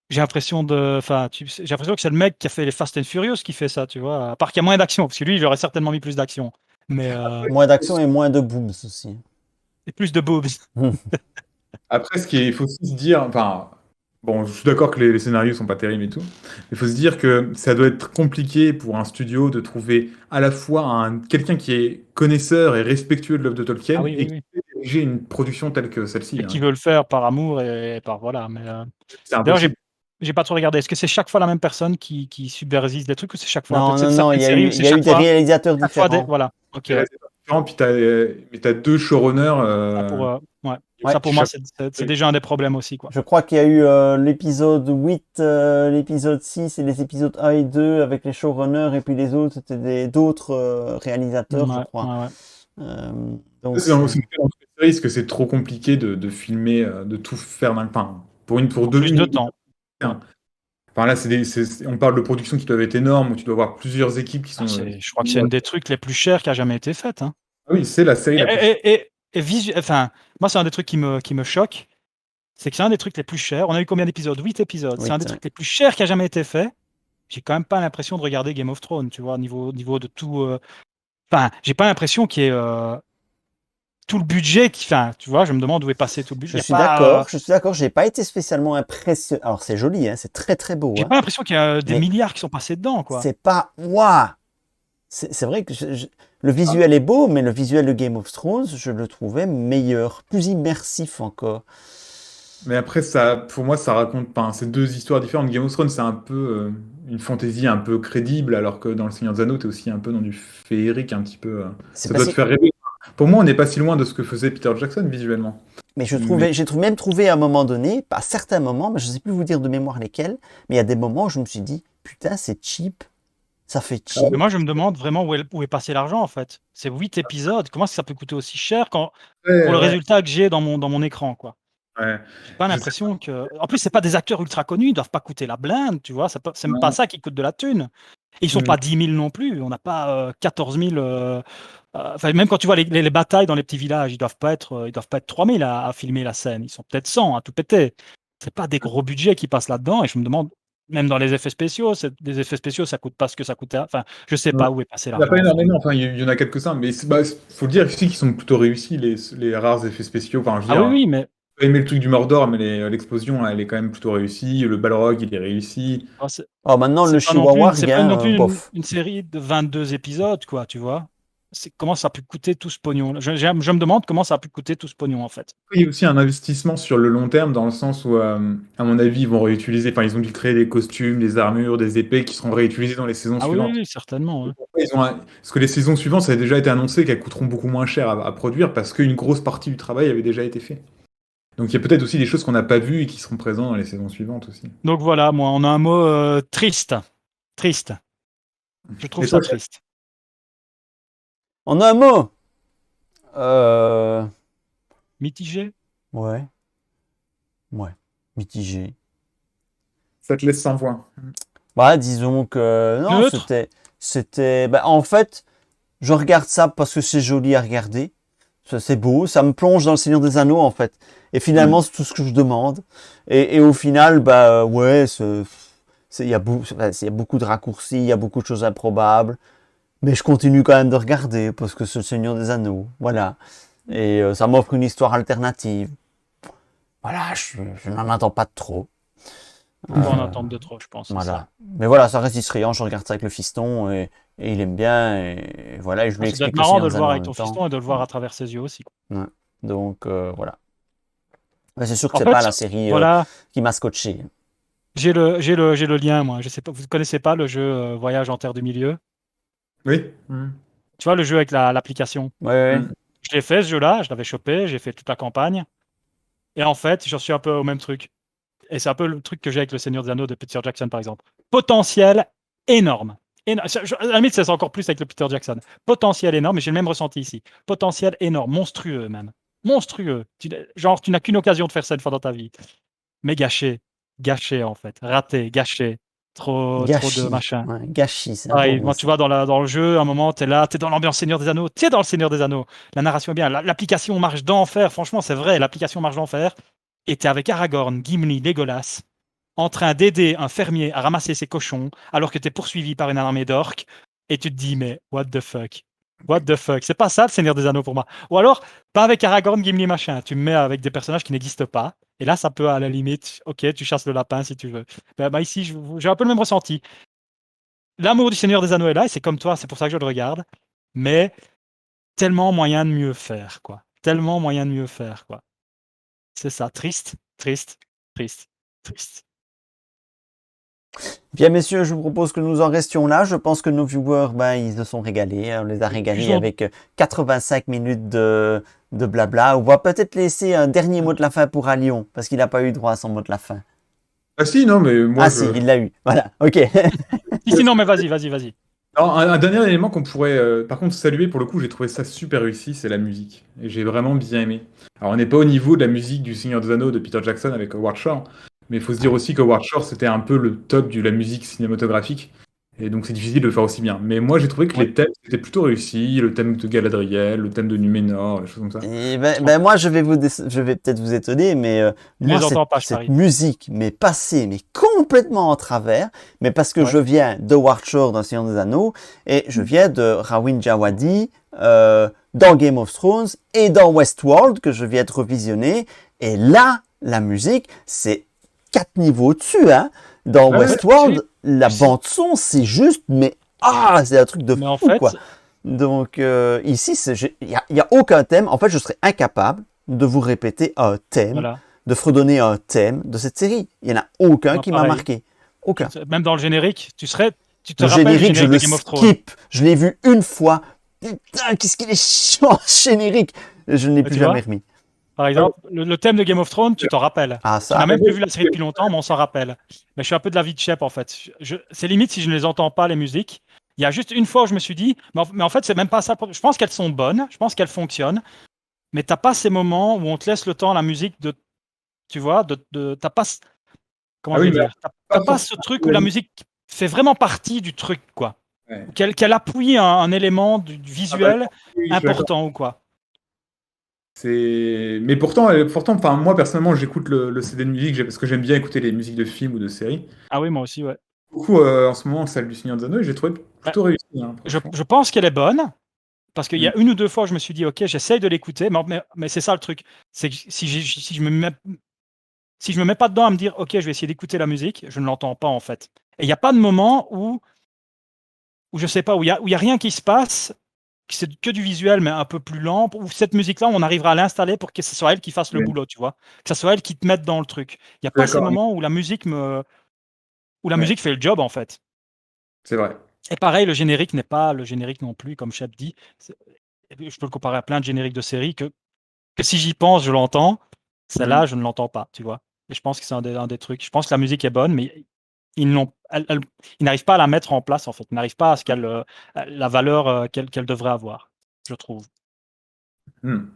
j'ai l'impression j'ai l'impression que c'est le mec qui a fait les Fast and Furious qui fait ça, tu vois. À part qu'il y a moins d'action, parce que lui, il aurait certainement mis plus d'action. Mais Moins d'action et moins de booms aussi. et plus de boobs. Après, il faut aussi se dire, enfin, bon, je suis d'accord que les scénarios sont pas terribles et tout, mais il faut se dire que ça doit être compliqué pour un studio de trouver à la fois quelqu'un qui est connaisseur et respectueux de l'œuvre de Tolkien Ah oui, et oui. qui peut diriger une production telle que celle-ci. Et qui veut le faire par amour et par voilà. Mais C'est d'ailleurs, impossible. j'ai pas trop regardé. Est-ce que c'est chaque fois la même personne qui subversise des trucs ou c'est chaque fois un peu Non, non, il y a séries eu, où c'est il y a eu chaque des fois, réalisateurs chaque fois différents. voilà. Ok. C'est différent, puis mais t'as 2 showrunners. Ouais. Ouais. Ça pour moi, c'est déjà un des problèmes aussi, quoi. Je crois qu'il y a eu l'épisode 8, l'épisode 6 et les épisodes 1 et 2 avec les showrunners, et puis les autres, c'était d'autres réalisateurs, je crois. Donc c'est une série parce que c'est trop compliqué de filmer, de tout faire d'un pain. Pour deux plus de minutes. temps. Enfin là, on parle de productions qui doivent être énormes, où tu dois avoir plusieurs équipes qui sont. Je crois que c'est une des trucs les plus chers qui a jamais été faite. Hein. Ah oui, c'est la série la plus. Enfin, moi, c'est un des trucs qui me choque. C'est que c'est un des trucs les plus chers. On a eu combien d'épisodes? 8 épisodes. C'est un des trucs les plus chers qui a jamais été fait. J'ai quand même pas l'impression de regarder Game of Thrones, tu vois, au niveau de tout. Enfin, j'ai pas l'impression qu'il y ait tout le budget enfin, tu vois, je me demande où est passé tout le budget. Je suis d'accord, j'ai pas été spécialement impressionné. Alors c'est joli, hein, c'est très très beau. J'ai pas l'impression qu'il y a des milliards qui sont passés dedans, quoi. C'est pas waouh. C'est vrai que le visuel est beau, mais le visuel de Game of Thrones, je le trouvais meilleur, plus immersif encore. Mais après, pour moi, ça raconte pas. C'est 2 histoires différentes. Game of Thrones, c'est un peu une fantaisie un peu crédible, alors que dans Le Seigneur des Anneaux, t'es aussi un peu dans du féerique, un petit peu. Ça doit te faire rêver. Pour moi, on n'est pas si loin de ce que faisait Peter Jackson visuellement. Mais j'ai même trouvé à un moment donné, à certains moments, mais je ne sais plus vous dire de mémoire lesquels, mais il y a des moments où je me suis dit, putain, c'est cheap. Ça fait cheap. Mais moi, je me demande vraiment où est passé l'argent, en fait. C'est 8 épisodes. Comment ça peut coûter aussi cher pour le résultat que j'ai dans mon écran, quoi. Ouais. J'ai pas l'impression que. En plus, c'est pas des acteurs ultra connus, ils doivent pas coûter la blinde, tu vois. C'est même pas ça qui coûte de la thune. Et ils sont pas 10 000 non plus. On n'a pas 14 000. Enfin, même quand tu vois les batailles dans les petits villages, ils doivent pas être 3 000 à filmer la scène. Ils sont peut-être 100 à tout péter. C'est pas des gros budgets qui passent là-dedans. Et je me demande, même dans les effets spéciaux, ça coûte pas ce que ça coûtait. Enfin, je sais pas où est passé l'argent. Il n'y a pas énormément. Enfin, il y en a quelques-uns, mais faut le dire ici qu'ils sont plutôt réussis les rares effets spéciaux. Enfin, je veux dire, oui, mais. J'ai aimé le truc du Mordor, mais l'explosion, elle est quand même plutôt réussie. Le Balrog, il est réussi. Maintenant, le Chihuahua, c'est pas non plus une série de 22 épisodes, quoi, tu vois. comment ça a pu coûter tout ce pognon. Je me demande comment ça a pu coûter tout ce pognon, en fait. Il y a aussi un investissement sur le long terme, dans le sens où, à mon avis, ils vont réutiliser, enfin, ils ont dû créer des costumes, des armures, des épées qui seront réutilisées dans les saisons Ah oui, suivantes. oui, certainement. Ouais. Parce que les saisons suivantes, ça a déjà été annoncé qu'elles coûteront beaucoup moins cher à produire parce qu'une grosse partie du travail avait déjà été fait. Donc il y a peut-être aussi des choses qu'on n'a pas vues et qui seront présentes dans les saisons suivantes aussi. Donc voilà, moi, on a un mot triste. Triste. Je trouve Et ça toi, triste. En un mot. Euh... Mitigé. Ouais. Ouais. Mitigé. ça te laisse sans voix. Bah, disons que non, Neutre. c'était. Bah, en fait, je regarde ça parce que c'est joli à regarder. C'est beau, ça me plonge dans le Seigneur des Anneaux en fait. Et finalement, c'est tout ce que je demande. Et au final, bah ouais, il y a beaucoup de raccourcis, il y a beaucoup de choses improbables. Mais je continue quand même de regarder parce que c'est le Seigneur des Anneaux, voilà. Et ça m'offre une histoire alternative. Voilà, je n'en attends pas de trop. On va en attendre de trop, je pense. Voilà. Ça. Mais voilà, ça reste distrayant. Je regarde ça avec le fiston et il aime bien. Et voilà, et je lui Ça doit explique être marrant Seigneur de des le voir Anneaux en avec même ton temps. fiston et de le voir à travers ses yeux aussi. Ouais. Donc voilà. Mais c'est sûr que En c'est fait, pas la série voilà, qui m'a scotché. j'ai le lien, moi. Je sais pas, vous ne connaissez pas le jeu Voyage en Terre du Milieu? Oui. Tu vois, le jeu avec l'application. Ouais, ouais. Mm. Je l'ai fait, ce jeu-là, je l'avais chopé, j'ai fait toute la campagne. Et en fait, j'en suis un peu au même truc. Et c'est un peu le truc que j'ai avec le Seigneur des Anneaux de Peter Jackson, par exemple. Potentiel énorme. À la limite, c'est encore plus avec le Peter Jackson. Potentiel énorme, et j'ai le même ressenti ici. Potentiel énorme, monstrueux même. Monstrueux. Genre, tu n'as qu'une occasion de faire ça une fois dans ta vie. Mais gâché. Gâché, en fait. Raté, gâché. Trop de Gâchis. machin. Ouais, gâchis, c'est un beau Pareil, mot, moi, tu ça. vois, dans le jeu, à un moment, t'es là, t'es dans l'ambiance Seigneur des Anneaux, t'es dans le Seigneur des Anneaux. La narration est bien, l'application marche d'enfer, franchement, c'est vrai, l'application marche d'enfer. Et t'es avec Aragorn, Gimli, Legolas, en train d'aider un fermier à ramasser ses cochons, alors que t'es poursuivi par une armée d'orques, et tu te dis, mais what the fuck? What the fuck? C'est pas ça le Seigneur des Anneaux pour moi. Ou alors, pas avec Aragorn, Gimli, machin. Tu me mets avec des personnages qui n'existent pas. Et là, ça peut, à la limite, ok, tu chasses le lapin si tu veux. Bah, ici, j'ai un peu le même ressenti. L'amour du Seigneur des Anneaux est là, et c'est comme toi, c'est pour ça que je le regarde. Mais tellement moyen de mieux faire, quoi. Tellement moyen de mieux faire, quoi. C'est ça, triste, triste, triste, triste. Bien, messieurs, je vous propose que nous en restions là. Je pense que nos viewers, ben, ils se sont régalés. On les a régalés avec 85 minutes de blabla. On va peut-être laisser un dernier mot de la fin pour Alion, parce qu'il n'a pas eu droit à son mot de la fin. Ah si, non, mais moi, Ah si, il l'a eu. Voilà, ok. Ici, non, mais vas-y. Alors, un dernier élément qu'on pourrait, par contre, saluer, pour le coup, j'ai trouvé ça super réussi, c'est la musique. Et j'ai vraiment bien aimé. Alors, on n'est pas au niveau de la musique du Seigneur des Anneaux de Peter Jackson avec Howard Shore, mais il faut se dire aussi que Howard Shore, c'était un peu le top de la musique cinématographique. Et donc, c'est difficile de le faire aussi bien. Mais moi, j'ai trouvé que Ouais. les thèmes étaient plutôt réussis. Le thème de Galadriel, le thème de Numénor, des choses comme ça. Et ben, moi, je vais peut-être vous étonner, mais Je moi, les entends pas, je cette parie. musique m'est passée, mais complètement en travers, mais parce que Ouais. je viens de Howard Shore dans Seigneur des Anneaux, et je viens de Rawin Djawadi dans Game of Thrones et dans Westworld, que je viens de revisionner, et là, la musique, c'est 4 niveaux au-dessus, hein. Dans Ouais, Westworld, la tu sais- bande-son, c'est juste, mais c'est un truc de Mais fou, en fait, quoi. Donc ici, il y a aucun thème. En fait, je serais incapable de vous répéter un thème, voilà. de fredonner un thème de cette série. Il n'y en a aucun Moi, qui m'a pareil. marqué. Aucun. Même dans le générique, tu te Le rappelles du générique, je générique le de Game of Thrones. skip. Je l'ai vu une fois. Putain, qu'est-ce qu'il est chiant, ce générique. Je ne l'ai Mais plus tu vois, jamais remis. Par exemple, le thème de Game of Thrones, tu t'en rappelles. Ah, On n'a ça. même plus vu la série depuis longtemps, mais on s'en rappelle. Mais je suis un peu de l'avis de Shep, en fait. C'est limite si je ne les entends pas, les musiques. Il y a juste une fois où je me suis dit, mais en fait, c'est même pas ça. Je pense qu'elles sont bonnes, je pense qu'elles fonctionnent, mais t'as pas ces moments où on te laisse le temps à la musique de, tu vois, t'as pas, comment Ah je oui, vais mais dire, t'as pas ce truc où la musique fait vraiment partie du truc, quoi. Ouais. Qu'elle appuie un élément du visuel Oui, je suis d'accord. important ou quoi. Mais pourtant, enfin, moi personnellement, j'écoute le CD de musique parce que j'aime bien écouter les musiques de films ou de séries. Ah oui, moi aussi, ouais. Beaucoup en ce moment, celle du Seigneur des Anneaux, et j'ai trouvé plutôt réussi, hein, franchement. Je pense qu'elle est bonne. Parce qu'il y a une ou deux fois, je me suis dit, ok, j'essaye de l'écouter, mais c'est ça le truc. C'est que si je me mets pas dedans à me dire, ok, je vais essayer d'écouter la musique, je ne l'entends pas en fait. Et il n'y a pas de moment où je sais pas, où il y a rien qui se passe c'est que du visuel, mais un peu plus lent, ou cette musique-là, on arrivera à l'installer pour que ce soit elle qui fasse le Oui. boulot, tu vois? Que ce soit elle qui te mette dans le truc. Il y a pas ces D'accord, moments où la musique ouais, fait le job, en fait. c'est vrai. Et pareil, le générique n'est pas le générique non plus, comme Cheb dit. Et puis je peux le comparer à plein de génériques de séries que si j'y pense, je l'entends. Celle-là, Mm. je ne l'entends pas, tu vois? Et je pense que c'est un des trucs. Je pense que la musique est bonne, mais ils n'arrivent pas à la mettre en place, en fait. Ils n'arrivent pas à ce qu'elle, la valeur, qu'elle devrait avoir, je trouve. Mm.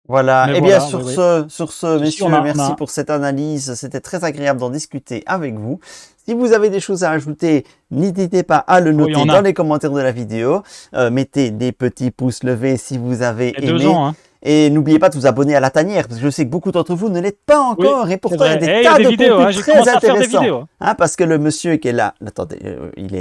Voilà. Mais Eh bien, voilà, oui, oui. sur ce, Ceci, messieurs, on merci a pour cette analyse. C'était très agréable d'en discuter avec vous. Si vous avez des choses à ajouter, n'hésitez pas à le oui, noter on dans a les commentaires de la vidéo. Mettez des petits pouces levés si vous avez et 2 aimé. ans, hein. Et n'oubliez pas de vous abonner à la tanière, parce que je sais que beaucoup d'entre vous ne l'êtes pas Oui, encore. Et c'est pourtant, il y a vrai. des Et il y a tas des de vidéos, contenus hein, j'ai très commencé à faire des intéressants. vidéos. Hein, parce que le monsieur qui est là, attendez, il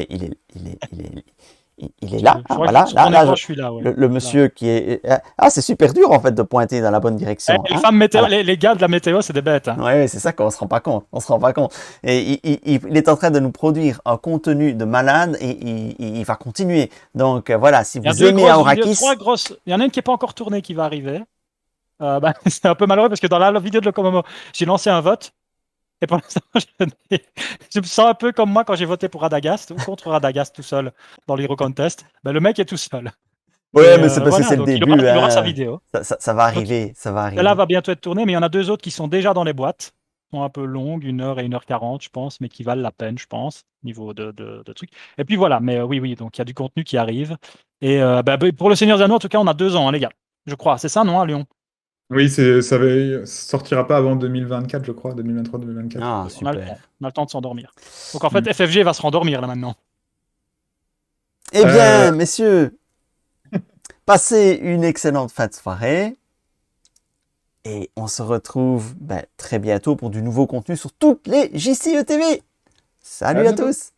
est Je là. je Hein, crois voilà, que sur là, ton là, écran, je suis là, ouais. le Là. monsieur qui est... Ah, c'est super dur, en fait, de pointer dans la bonne Et direction. les Hein. femmes météo, Voilà. les gars de la météo, c'est des bêtes, hein. Ouais, c'est ça qu'on se rend pas compte. On se rend pas compte. Et il est en train de nous produire un contenu de malade et il va continuer. Donc voilà, si Il y a vous 2 aimez grosses vidéos, Aorakis, 3 grosses. Il y en a une qui est pas encore tournée qui va arriver. Bah, c'est un peu malheureux parce que dans la vidéo de Locomomo, j'ai lancé un vote et pour l'instant, je me sens un peu comme moi quand j'ai voté pour Radagast ou contre Radagast tout seul dans l'Hero Contest. Bah, le mec est tout seul. ouais, Et mais c'est parce que voilà, c'est le donc début. il aura sa Hein. vidéo. Ça va Donc arriver, ça va celle-là arriver. va bientôt être tournée, mais il y en a 2 autres qui sont déjà dans les boîtes. Qui sont un peu longues, 1 heure et 1h40, je pense, mais qui valent la peine, je pense, niveau de trucs. Et puis voilà, mais oui, oui, donc il y a du contenu qui arrive. Et pour le Seigneur des Anneaux, en tout cas, on a 2 ans, hein, les gars. Je crois. C'est ça, non, à Lyon? Oui, ça sortira pas avant 2024, je crois, 2023-2024. Ah, On a le super. temps. On a le temps de s'endormir. Donc en Mm. fait, FFG va se rendormir là maintenant. Eh Euh, bien, messieurs, passez une excellente fin de soirée. Et on se retrouve très bientôt pour du nouveau contenu sur toutes les JCE TV. à Salut à bientôt. tous!